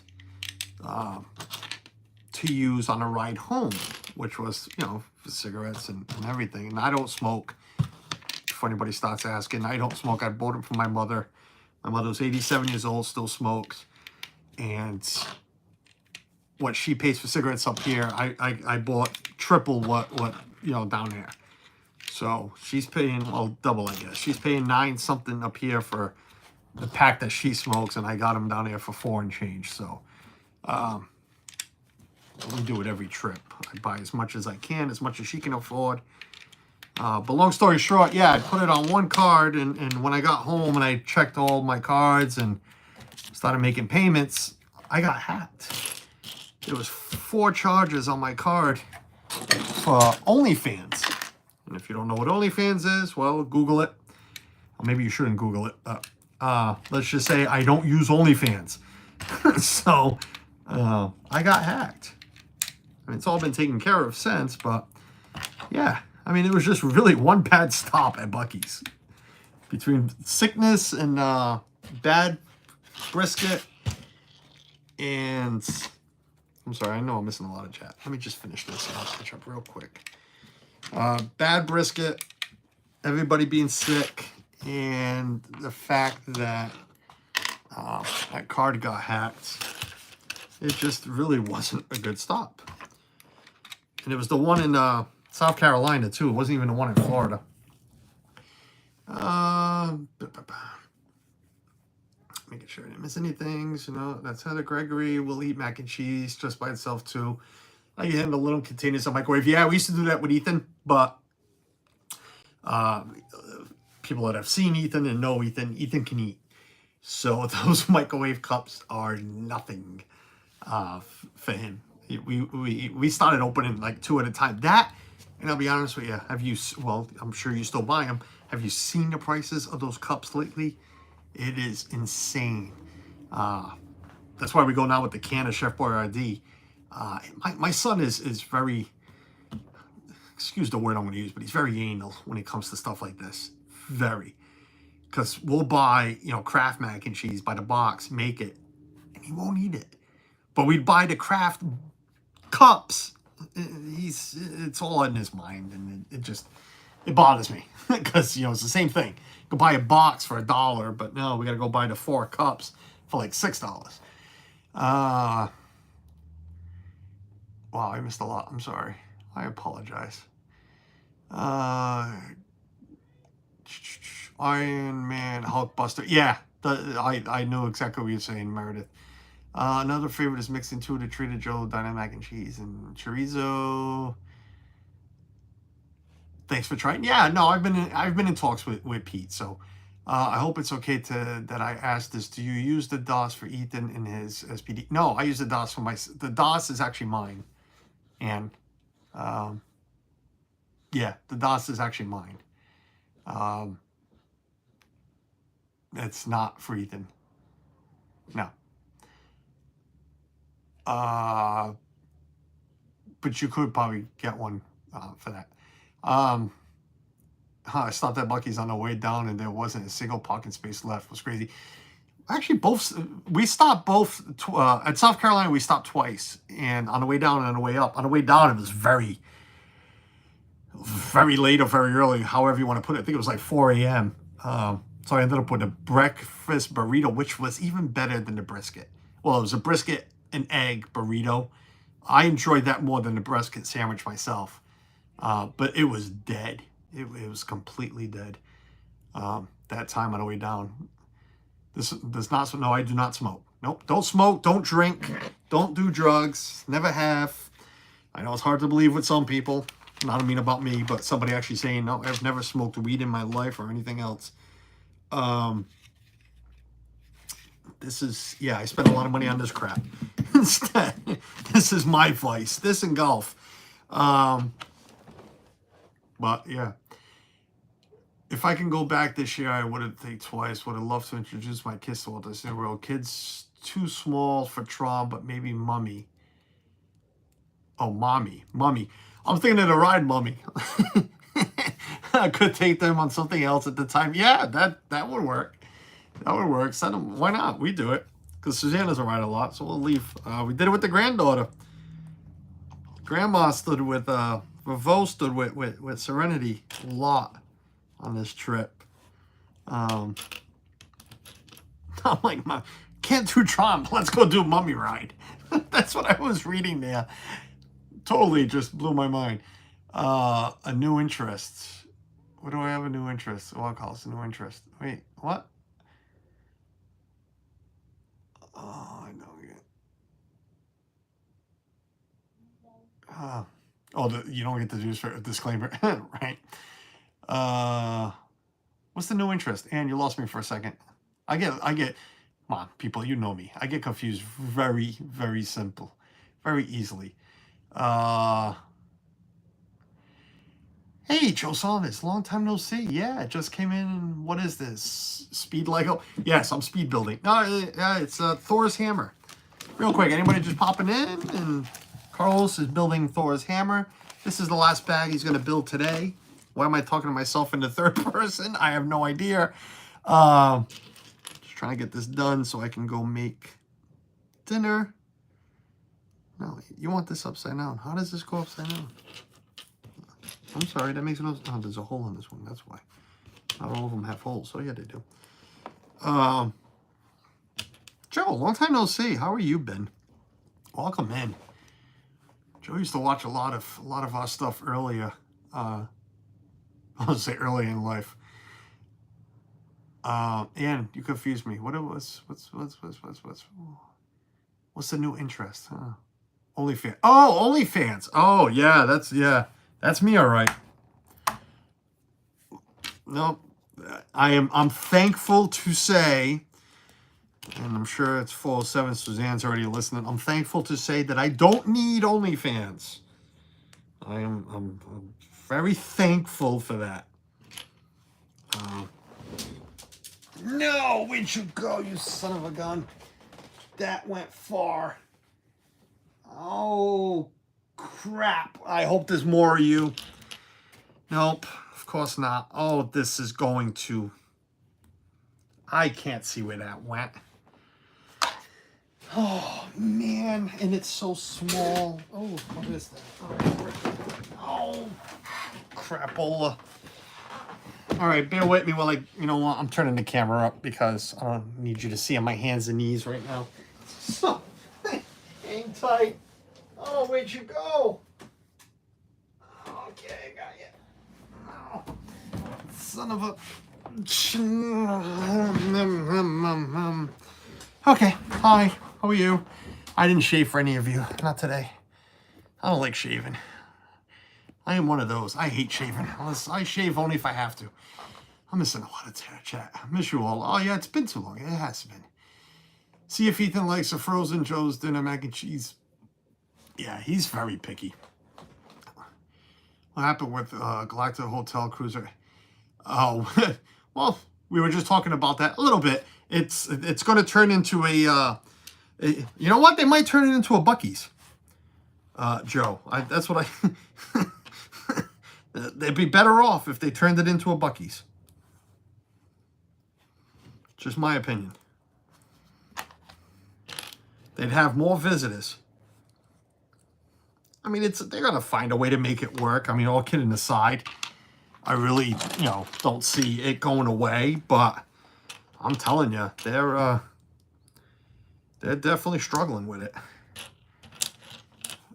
to use on a ride home, which was, you know, for cigarettes and everything. And I don't smoke. If anybody starts asking, I don't smoke. I bought it from my mother. My mother was 87 years old, still smokes. And what she pays for cigarettes up here, I bought triple what you know, down there. So she's paying, well, double, I guess. She's paying $9 something up here for the pack that she smokes, and I got them down there for $4 and change. So we do it every trip. I buy as much as I can, as much as she can afford. But long story short, yeah, I put it on one card, and when I got home and I checked all my cards and started making payments, I got hacked. There was 4 charges on my card for OnlyFans. And if you don't know what OnlyFans is, well, Google it. Or maybe you shouldn't Google it. Let's just say I don't use OnlyFans. So I got hacked. I mean, it's all been taken care of since, but yeah. I mean, it was just really one bad stop at Buc-ee's. Between sickness and bad brisket and... I'm sorry, I know I'm missing a lot of chat. Let me just finish this and I'll catch up real quick. Bad brisket, everybody being sick, and the fact that that card got hacked. It just really wasn't a good stop. And it was the one in South Carolina, too. It wasn't even the one in Florida. Making sure I didn't miss anything. So, no, that's Heather Gregory. We'll eat mac and cheese just by itself, too. I handle little containers of microwave. Yeah, we used to do that with Ethan, but people that have seen Ethan and know Ethan can eat. So those microwave cups are nothing for him. We started opening like 2 at a time. That, and I'll be honest with you, well, I'm sure you still buy them. Have you seen the prices of those cups lately? It is insane. That's why we go now with the can of Chef Boyardee. My son is very, excuse the word I'm going to use, but he's very anal when it comes to stuff like this. Very. Because we'll buy, you know, Kraft mac and cheese by the box, make it, and he won't eat it. But we'd buy the Kraft cups. It's all in his mind, and it bothers me. Because, you know, it's the same thing. You can buy a box for $1, but no, we got to go buy the 4 cups for like $6. Wow, I missed a lot. I'm sorry. I apologize. Iron Man, Hulkbuster. Yeah, I know exactly what you're saying, Meredith. Another favorite is mixed into the Trader Joe Dynamite mac and cheese and chorizo. Thanks for trying. Yeah, no, I've been in talks with Pete, so I hope it's okay that I asked this. Do you use the DOS for Ethan in his SPD? No, I use the DOS for the DOS is actually mine, and yeah, the DOS is actually mine. It's not for Ethan. No. But you could probably get one for that. I stopped at Buc-ee's on the way down and there wasn't a single parking space left. It was crazy. Actually, we stopped both at South Carolina. We stopped twice, and on the way down and on the way up. On the way down, it was very, very late or very early, however you want to put it. I think it was like 4 a.m. So I ended up with a breakfast burrito, which was even better than the brisket. Well, it was a brisket and egg burrito. I enjoyed that more than the brisket sandwich myself. But it was dead. It was completely dead. That time on the way down. This does not. No, I do not smoke. Nope. Don't smoke. Don't drink. Don't do drugs. Never have. I know it's hard to believe with some people. Not about me, but somebody actually saying, no, I've never smoked weed in my life or anything else. This is, yeah, I spent a lot of money on this crap. Instead, this is my vice. This and golf. But yeah, if I can go back this year, I wouldn't think twice. Would have loved to introduce my kids to all this in the world. Kids too small for Tron, but maybe Mummy. Oh, Mommy. I'm thinking of the ride Mummy. I could take them on something else at the time. Yeah, that would work. That would work. Send them. Why not? We do it. Because Suzanne doesn't ride a lot, so we'll leave. We did it with the granddaughter. Grandma stood with, Revo stood with Serenity a lot on this trip. I'm like, can't do Tron, but let's go do Mummy Ride. That's what I was reading there. Totally just blew my mind. A new interest. What do I have a new interest? Oh, I'll call this a new interest. Wait, what? Oh, I know. You don't get to do a disclaimer, right? What's the new interest? And you lost me for a second. I get. Come on, people, you know me. I get confused very, very simple, very easily. Hey, Joe Solomons, long time no see. Yeah, it just came in. What is this? Speed Lego? Yes, I'm speed building. No, it's Thor's hammer. Real quick, anybody just popping in? And Carlos is building Thor's hammer. This is the last bag he's going to build today. Why am I talking to myself in the third person? I have no idea. Just trying to get this done so I can go make dinner. No, you want this upside down. How does this go upside down? I'm sorry, that makes no sense. Oh, there's a hole in this one. That's why. Not all of them have holes. So yeah, they do. Joe, long time no see. How are you been? Welcome in. Joe used to watch a lot of our stuff earlier. I would say early in life. And you confused me. What it was? What's the new interest? OnlyFans. Oh, OnlyFans. Oh yeah, that's me. All right. No, I'm thankful to say, and I'm sure it's 407. Suzanne's already listening. I'm thankful to say that I don't need OnlyFans. I'm very thankful for that. No, where'd you go, you son of a gun? That went far. Oh, crap. I hope there's more of you. Nope, of course not. Oh, this is going to... I can't see where that went. Oh, man. And it's so small. Oh, what is that? Oh, crapola. All right, bear with me while you know what? I'm turning the camera up because I don't need you to see on my hands and knees right now. So, hang tight. Oh, where'd you go? Okay, got you. Oh, son of a... Okay, hi, how are you? I didn't shave for any of you, not today. I don't like shaving. I am one of those. I hate shaving. I shave only if I have to. I'm missing a lot of chat. I miss you all. Oh yeah, it's been too long. It has been. See if Ethan likes a frozen Joe's dinner mac and cheese. Yeah, he's very picky. What happened with Galactic Hotel Cruiser? Oh, well, we were just talking about that a little bit. It's going to turn into a you know what? They might turn it into a Buc-ee's. Joe, that's what I... They'd be better off if they turned it into a Buc-ee's. Just my opinion. They'd have more visitors. I mean, they're gonna find a way to make it work. I mean, all kidding aside, I really, don't see it going away. But I'm telling you, they're definitely struggling with it.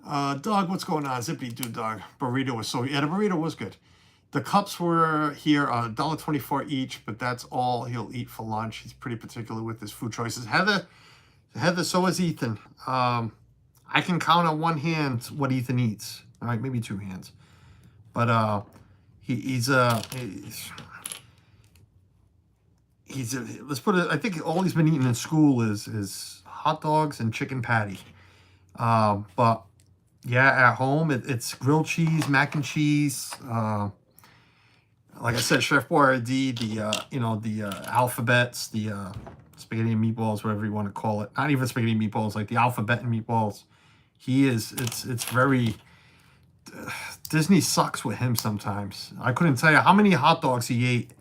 Doug, what's going on? Zippy do Doug. Burrito was the burrito was good. The cups were here, $1.24 each, but that's all he'll eat for lunch. He's pretty particular with his food choices. Heather, so is Ethan. I can count on one hand what Ethan eats. All right, maybe two hands. But he's let's put it, I think all he's been eating in school is hot dogs and chicken patty. But yeah, at home it's grilled cheese, mac and cheese, like I said, Chef Boyardee, the alphabets, the spaghetti and meatballs, whatever you want to call it. Not even spaghetti and meatballs, like the alphabet and meatballs. It's very, Disney sucks with him sometimes. I couldn't tell you how many hot dogs he ate.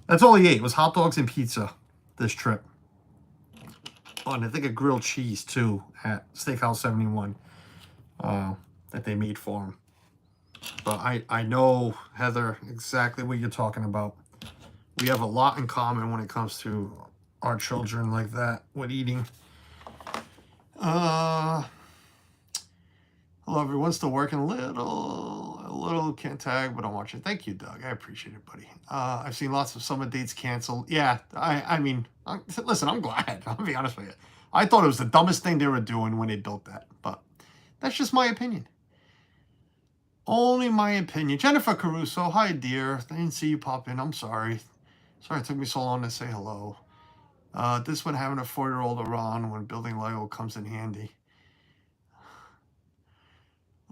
That's all he ate was hot dogs and pizza this trip. Oh, and I think a grilled cheese too at Steakhouse 71 that they made for him. But I know, Heather, exactly what you're talking about. We have a lot in common when it comes to our children like that with eating. Hello, everyone. Still working a little. Can't tag, but I'm watching. Thank you, Doug. I appreciate it, buddy. I've seen lots of summer dates canceled. Yeah, I mean, listen, I'm glad. I'll be honest with you. I thought it was the dumbest thing they were doing when they built that, but that's just my opinion. Only my opinion. Jennifer Caruso, hi, dear. I didn't see you pop in. I'm sorry. Sorry it took me so long to say hello. This one having a 4-year-old around when building Lego comes in handy.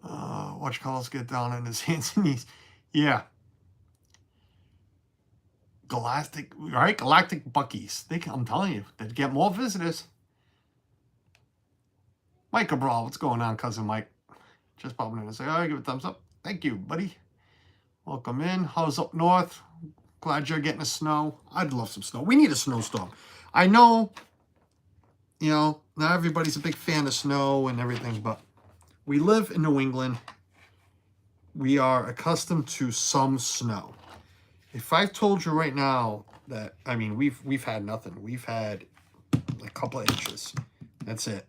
Watch Carlos get down on his hands and knees. Yeah. Galactic Buckies. I'm telling you, they'd get more visitors. Mike Cabral, what's going on, cousin Mike? Just popping in and say, oh, give it a thumbs up. Thank you, buddy. Welcome in. How's up north? Glad you're getting a snow. I'd love some snow. We need a snowstorm. I know, not everybody's a big fan of snow and everything, but we live in New England. We are accustomed to some snow. If I told you right now that, I mean, we've had nothing. We've had a couple of inches. That's it.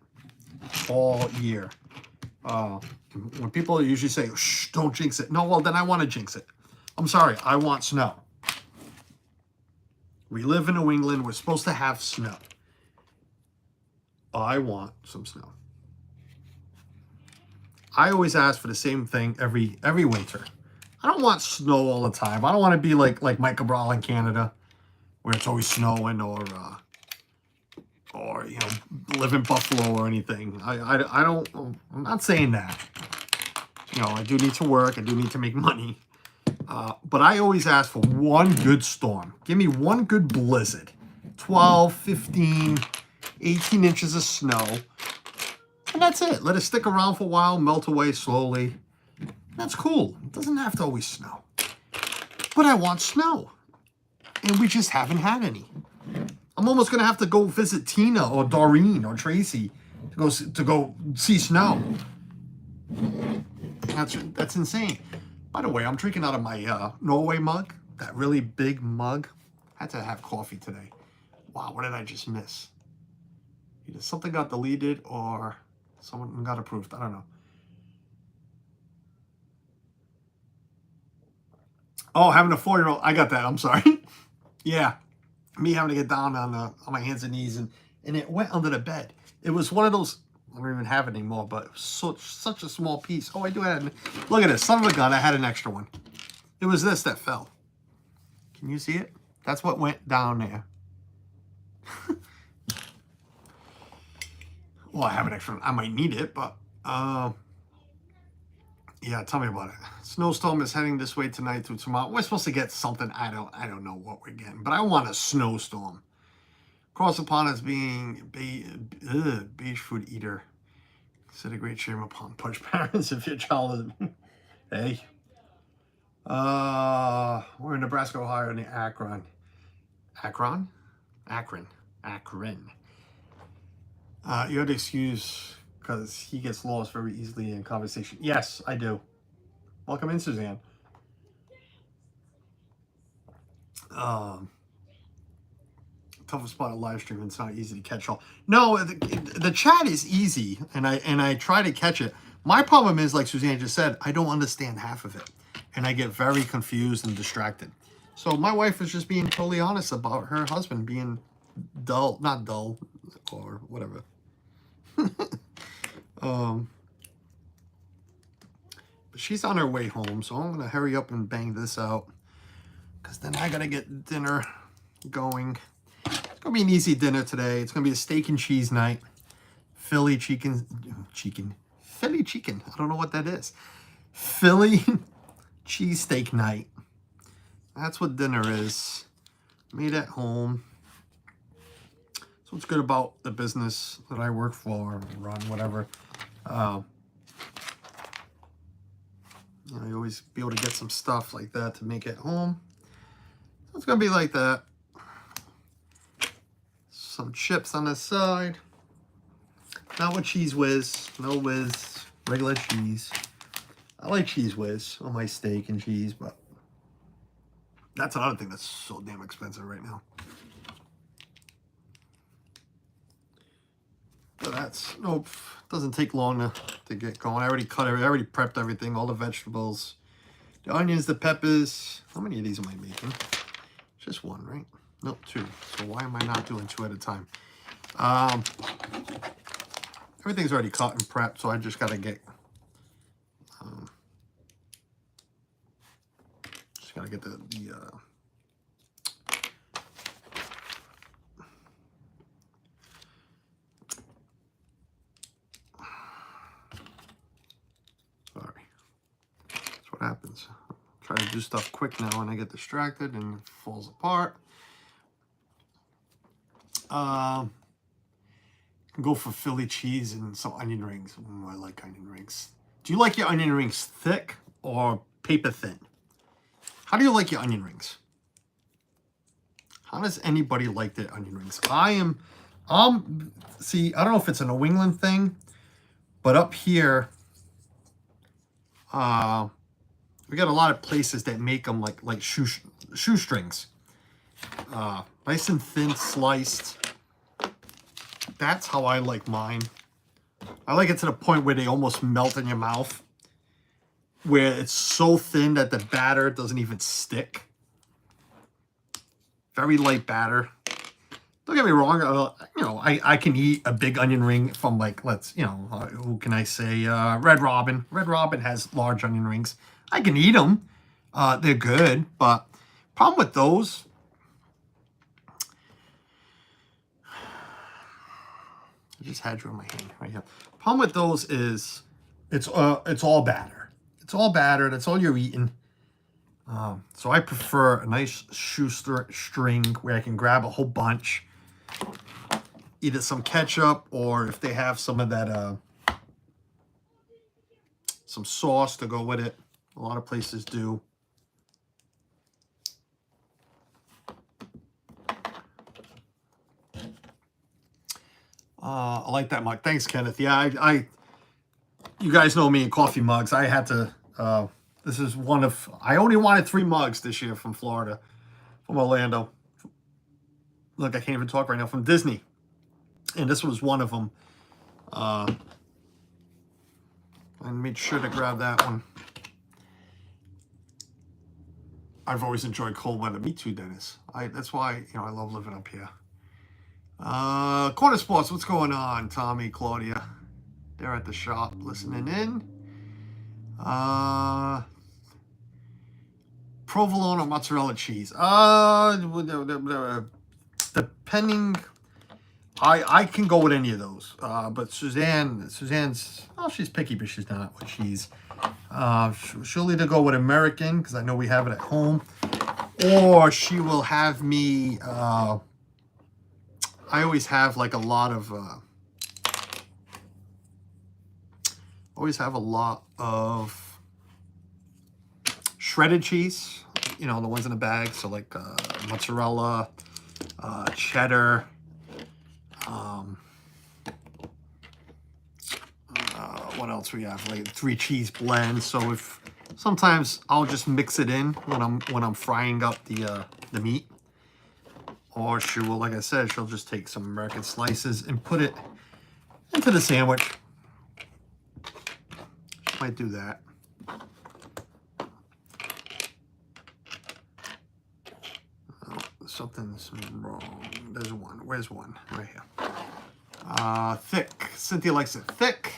All year. When people usually say, shh, don't jinx it. No, well, then I want to jinx it. I'm sorry. I want snow. We live in New England. We're supposed to have snow. I want some snow. I always ask for the same thing every winter. I don't want snow all the time. I don't want to be like Mike Cabral in Canada, where it's always snowing, or live in Buffalo or anything. I don't. I'm not saying that. I do need to work. I do need to make money. But I always ask for one good storm. Give me one good blizzard. 12, 15, 18 inches of snow. And that's it. Let it stick around for a while, melt away slowly. That's cool. It doesn't have to always snow. But I want snow. And we just haven't had any. I'm almost going to have to go visit Tina or Doreen or Tracy to go see snow. That's insane. By the way, I'm drinking out of my Norway mug. That really big mug. I had to have coffee today. Wow, what did I just miss? Either something got deleted or someone got approved. I don't know. Oh, having a 4-year-old. I got that. I'm sorry. Yeah. Me having to get down on my hands and knees. And it went under the bed. It was one of those. I don't even have it anymore, but it was such a small piece. Oh, I do have it. Look at this. Son of a gun. I had an extra one. It was this that fell. Can you see it? That's what went down there. Well, I have an extra one. I might need it, but yeah, tell me about it. Snowstorm is heading this way tonight through tomorrow. We're supposed to get something. I don't know what we're getting, but I want a snowstorm. Cross upon us being beige food eater. Set a great shame upon punch parents if your child is. Hey. We're in Nebraska, Ohio, in the Akron. Akron. You had to excuse because he gets lost very easily in conversation. Yes, I do. Welcome in, Suzanne. Toughest part of live stream, it's not easy to catch all. No, the chat is easy, and I try to catch it. My problem is, like Suzanne just said, I don't understand half of it, and I get very confused and distracted. So my wife is just being totally honest about her husband being dull, not dull, or whatever. But she's on her way home, so I'm gonna hurry up and bang this out, because then I gotta get dinner going. It's gonna be an easy dinner today. It's gonna be a steak and cheese night. Philly chicken. I don't know what that is. Philly cheesesteak night. That's what dinner is. Made at home. So what's good about the business that I work for, run, whatever. You always be able to get some stuff like that to make at home. So it's gonna be like that. Some chips on the side. Not with Cheese Whiz. No whiz. Regular cheese. I like Cheese Whiz on my steak and cheese, but that's another thing that's so damn expensive right now. But that's, nope, doesn't take long to get going. I already cut it, I already prepped everything, all the vegetables, the onions, the peppers. How many of these am I making? Just one, right? Nope, two. So why am I not doing two at a time? Everything's already cut and prepped, so I just gotta get, sorry. That's what happens. Try to do stuff quick now and I get distracted and it falls apart. Go for Philly cheese and some onion rings. I like onion rings. Do you like your onion rings thick or paper thin? How do you like your onion rings? How does anybody like their onion rings? See, I don't know if it's a New England thing, but up here, we got a lot of places that make them like shoestrings. Nice and thin sliced. That's how I like mine. I like it to the point where they almost melt in your mouth. Where it's so thin that the batter doesn't even stick. Very light batter. Don't get me wrong, I can eat a big onion ring from who can I say? Red Robin. Red Robin has large onion rings. I can eat them. They're good, but problem with those, I just had you in my hand right here. Problem with those is it's all batter. It's all batter. That's all you're eating. So I prefer a nice shoestring where I can grab a whole bunch. Either some ketchup or if they have some of that, some sauce to go with it. A lot of places do. I like that mug. Thanks, Kenneth. Yeah, you guys know me in coffee mugs. I had to, this is one of, I only wanted 3 mugs this year from Florida, from Orlando. Look, I can't even talk right now, from Disney. And this was one of them. I made sure to grab that one. I've always enjoyed cold weather. Me too, Dennis. That's why, I love living up here. Corner Sports, what's going on? Tommy, Claudia, they're at the shop listening in. Provolone or mozzarella cheese? Depending, I can go with any of those. But Suzanne's, oh, she's picky, but she's not with cheese. She'll either go with American, because I know we have it at home, or she will have me, I always have like a lot of shredded cheese, the ones in the bag. So like mozzarella, cheddar, what else we have? Like 3 cheese blends. So sometimes I'll just mix it in when I'm frying up the meat. Or she will, like I said, she'll just take some American slices and put it into the sandwich. She might do that. Oh, something's wrong. There's one. Where's one? Right here. Thick. Cynthia likes it thick.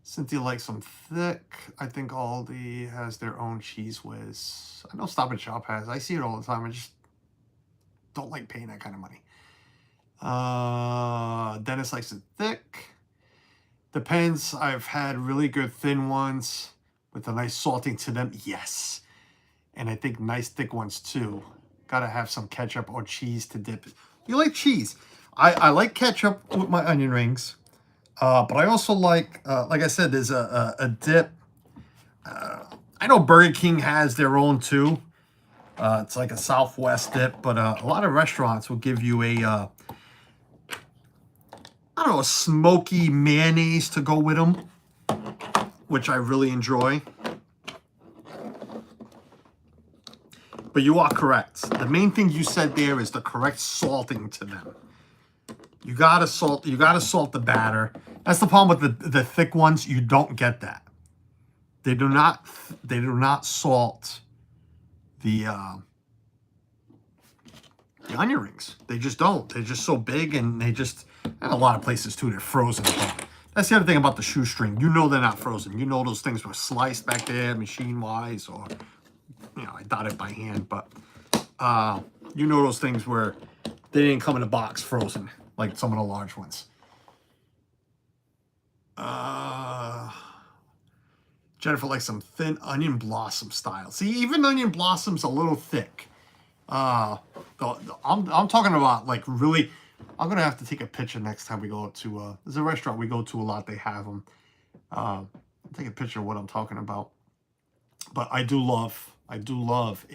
Cynthia likes them thick. I think Aldi has their own Cheese Whiz. I know Stop and Shop has. I see it all the time. I just don't like paying that kind of money. Dennis likes it thick. Depends. I've had really good thin ones with a nice salting to them. Yes. And I think nice thick ones too. Gotta have some ketchup or cheese to dip it. You like cheese? I like ketchup with my onion rings. But I also like I said, there's a dip. I know Burger King has their own too. It's like a Southwest dip, but a lot of restaurants will give you a, I don't know, a smoky mayonnaise to go with them, which I really enjoy. But you are correct. The main thing you said there is the correct salting to them. You gotta salt the batter. That's the problem with the thick ones. You don't get that. They do not salt the onion rings. They just don't. They're just so big, and and a lot of places too, they're frozen. That's the other thing about the shoestring. You know they're not frozen. You know those things were sliced back there machine-wise, or, I dot it by hand, but you know those things where they didn't come in a box frozen, like some of the large ones. Jennifer likes some thin onion blossom style. See, even onion blossom's a little thick. I'm talking about like really. I'm gonna have to take a picture next time we go to. There's a restaurant we go to a lot. They have them. Take a picture of what I'm talking about. But I do love a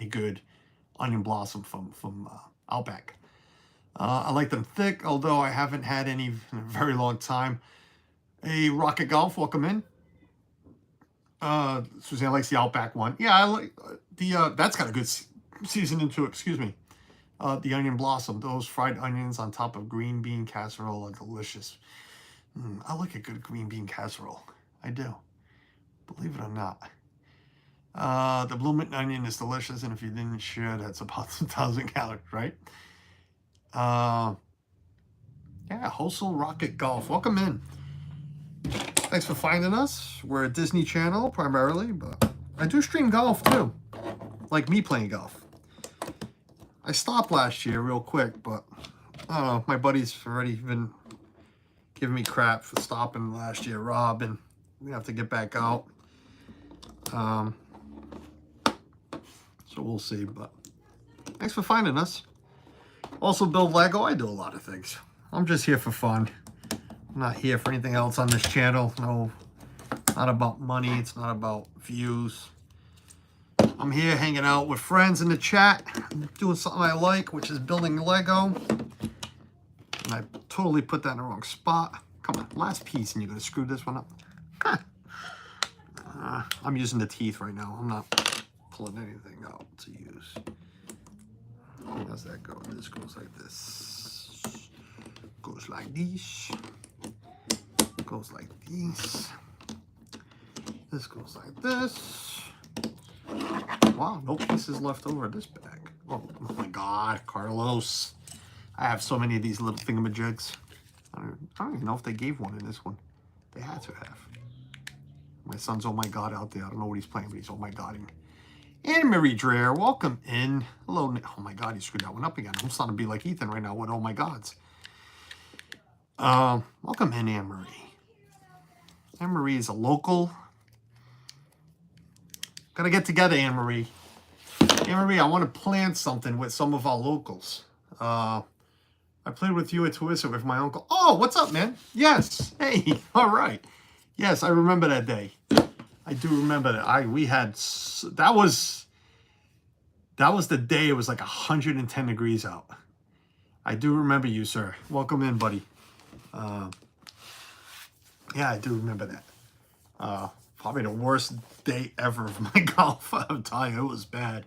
good onion blossom from Outback. I like them thick, although I haven't had any in a very long time. A Rocket Golf, welcome in. Suzanne likes the Outback one. Yeah, I like the that's got a good seasoning to it. Excuse me. The onion blossom, those fried onions on top of green bean casserole are delicious. I like a good green bean casserole. I do. Believe it or not. The blue mint onion is delicious, and if you didn't share, that's about 2,000 calories, right? Yeah, Hosel Rocket Golf. Welcome in. Thanks for finding us. We're a Disney Channel primarily, but I do stream golf too. Like me playing golf. I stopped last year real quick, but my buddy's already been giving me crap for stopping last year, Rob, and we have to get back out. So we'll see, but thanks for finding us. Also build Lego. I do a lot of things. I'm just here for fun. I'm not here for anything else on this channel. No, not about money. It's not about views. I'm here hanging out with friends in the chat, doing something I like, which is building Lego. And I totally put that in the wrong spot. Come on, last piece, and you're going to screw this one up. I'm using the teeth right now. I'm not pulling anything out to use. How does that go? This goes like this. Goes like this. Goes like this. This goes like this. Wow, no pieces left over in this bag. Oh my God, Carlos. I have so many of these little thingamajigs. I don't even know if they gave one in this one. They had to have. My son's oh my God out there. I don't know what he's playing, but he's oh my Godding. Anne Marie Dreher, welcome in. Hello. Oh my God, he screwed that one up again. I'm starting to be like Ethan right now with oh my gods. Welcome in, Anne Marie. Anne Marie is a local. Gotta get together, Anne Marie. Anne Marie, I want to plan something with some of our locals. I played with you at Twister with my uncle. Oh, what's up, man? Yes. Hey, all right. Yes, I remember that day. I do remember that. That was the day it was like 110 degrees out. I do remember you, sir. Welcome in, buddy. Yeah, I do remember that. Probably the worst day ever of my golf. I'm telling you, it was bad.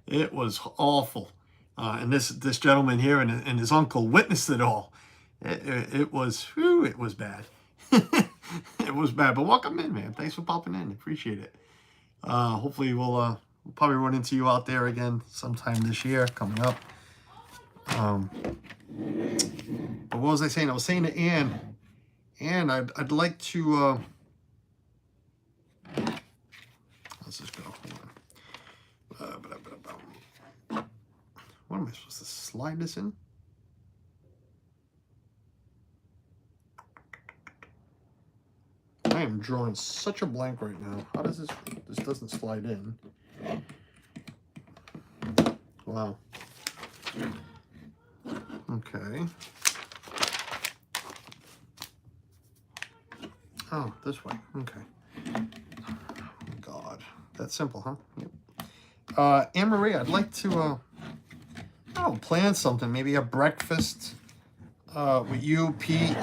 It was awful. And this gentleman here and his uncle witnessed it all. It was bad. It was bad. But welcome in, man. Thanks for popping in. Appreciate it. Hopefully we'll probably run into you out there again sometime this year coming up. But what was I saying? I was saying to Anne, I'd like to. Let's just go. What am I supposed to slide this in? I am drawing such a blank right now. How does this doesn't slide in? Wow. Okay. Oh, this way. Okay. God, that's simple, huh? Yep. Anne Marie, I'd like to plan something. Maybe a breakfast with you, Pete,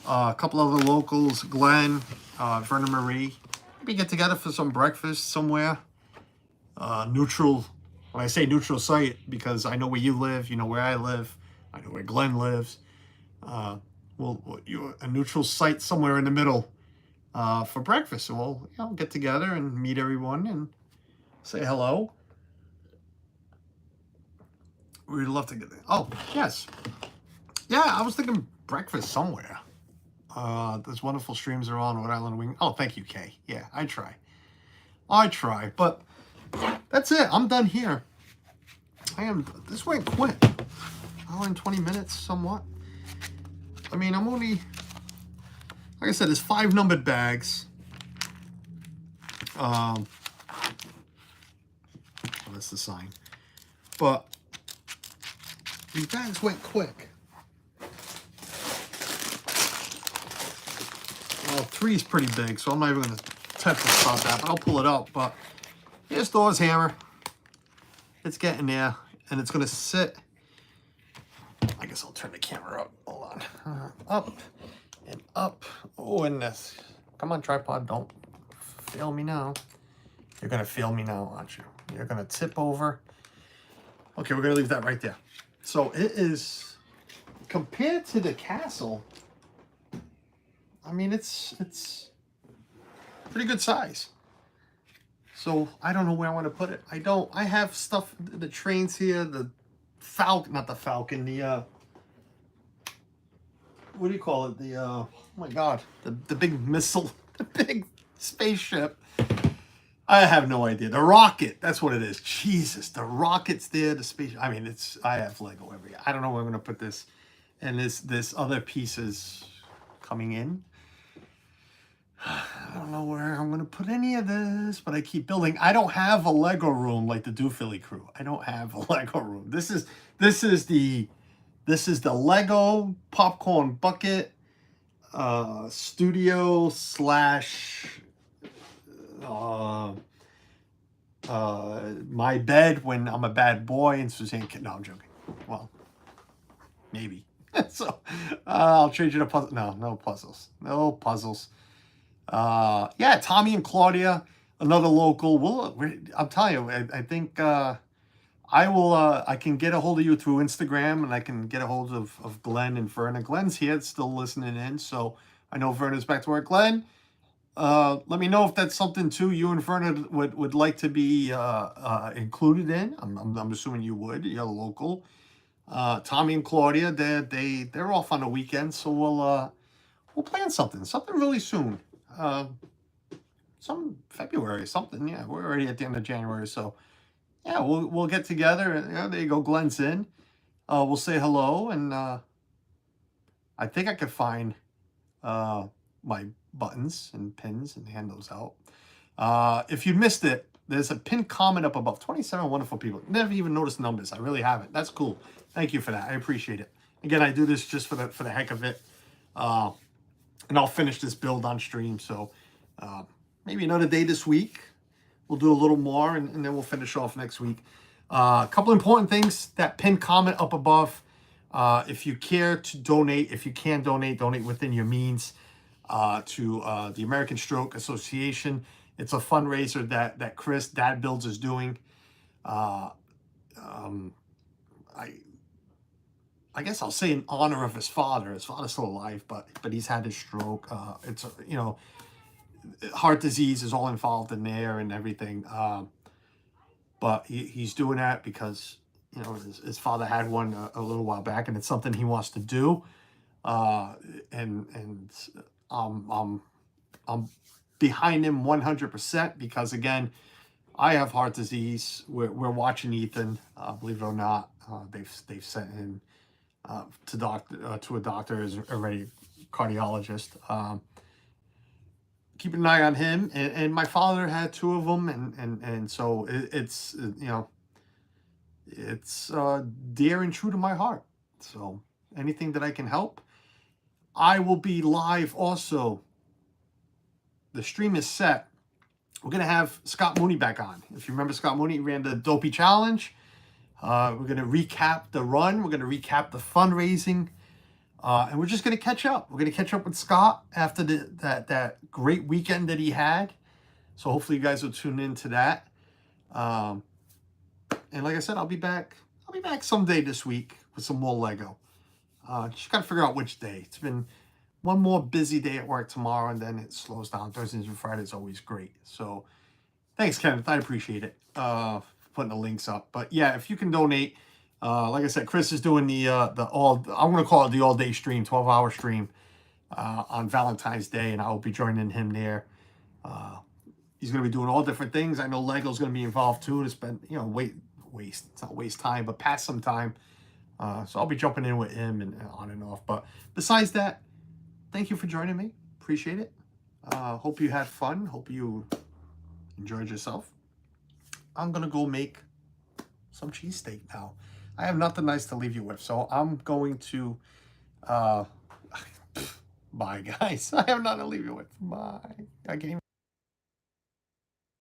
a couple other locals, Glenn, Verna Marie. Maybe get together for some breakfast somewhere. Neutral. When I say neutral site, because I know where you live, you know where I live, I know where Glenn lives. A neutral site somewhere in the middle for breakfast. So we'll get together and meet everyone and say hello. We'd love to get there. Oh, yes. Yeah, I was thinking breakfast somewhere. Those wonderful streams are on Rhode Island Wing. Oh, thank you, Kay. Yeah, I try. But that's it. I'm done here. This went quick. Hour and 20 minutes, somewhat. I mean, I'm only, like I said, there's 5 numbered bags. That's the sign. But these bags went quick. Well, 3 is pretty big, so I'm not even going to attempt to stop that, but I'll pull it up. But here's Thor's hammer. It's getting there, and it's going to sit. I guess I'll turn the camera up. Hold on. Up and up. Oh, and this. Come on, tripod. Don't fail me now. You're going to fail me now, aren't you? You're going to tip over. Okay, we're going to leave that right there. So it is, compared to the castle, I mean, it's pretty good size. So I don't know where I want to put it. I have stuff, the trains here, the Falcon, not the Falcon, the, what do you call it? The, oh my God, the big missile, the big spaceship. I have no idea. The rocket, that's what it is. Jesus, the rocket's there, the space. I mean, I have Lego everywhere. I don't know where I'm going to put this. And this other pieces coming in. I don't know where I'm going to put any of this, but I keep building. I don't have a Lego room like the Do Philly crew. I don't have a Lego room. This is the Lego popcorn bucket studio slash my bed when I'm a bad boy and Suzanne can. No, I'm joking. Well, maybe. So I'll trade you to puzzle. No puzzles. No puzzles. Yeah, Tommy and Claudia, another local. I'm telling you, I think I can get a hold of you through Instagram, and I can get a hold of Glenn and Verna. Glenn's here, still listening in, so I know Verna's back to work. Glenn, let me know if that's something too you and Verna would like to be included in. I'm assuming you would. You're local. Tommy and Claudia, they're off on the weekend, so we'll plan something really soon. Some February, something. Yeah, we're already at the end of January, so yeah, we'll get together. Yeah, there you go. Glenn's in. We'll say hello, and I think I could find my buttons and pins and hand those out. If you missed it, there's a pinned comment up above. 27 wonderful people. Never even noticed numbers. I really haven't. That's cool. Thank you for that. I appreciate it. Again, I do this just for the heck of it. And I'll finish this build on stream. So maybe another day this week. We'll do a little more, and then we'll finish off next week. A couple important things. That pinned comment up above. If you care to donate, if you can donate within your means to the American Stroke Association. It's a fundraiser that Chris, Dad Builds, is doing. I guess I'll say in honor of his father. His father's still alive, but he's had his stroke. It's heart disease is all involved in there and everything. But he's doing that because his father had one a little while back, and it's something he wants to do. And I'm behind him 100% because again, I have heart disease. We're watching Ethan. Believe it or not, they've sent him to a doctor, is already a cardiologist. Keeping an eye on him, and my father had 2 of them, and so it's it's dear and true to my heart. So anything that I can help. I will be live also. The stream is set. We're going to have Scott Mooney back on. If you remember, Scott Mooney ran the Dopey Challenge. We're going to recap the run. We're going to recap the fundraising. And we're just going to catch up. We're going to catch up with Scott after that great weekend that he had. So hopefully you guys will tune into that. And like I said, I'll be back. I'll be back someday this week with some more Lego. Just got to figure out which day. It's been one more busy day at work tomorrow, and then it slows down. Thursdays and Fridays always great. So thanks, Kenneth. I appreciate it. Putting the links up. But yeah, if you can donate, like I said, Chris is doing I'm going to call it the all-day stream, 12-hour stream on Valentine's Day, and I will be joining him there. He's going to be doing all different things. I know Lego's going to be involved too. To spend, it's not waste time, but pass some time. So I'll be jumping in with him and on and off. But besides that, thank you for joining me. Appreciate it. Hope you had fun. Hope you enjoyed yourself. I'm going to go make some cheesesteak now. I have nothing nice to leave you with. So I'm going to... bye, guys. I have nothing to leave you with. Bye. I can't even...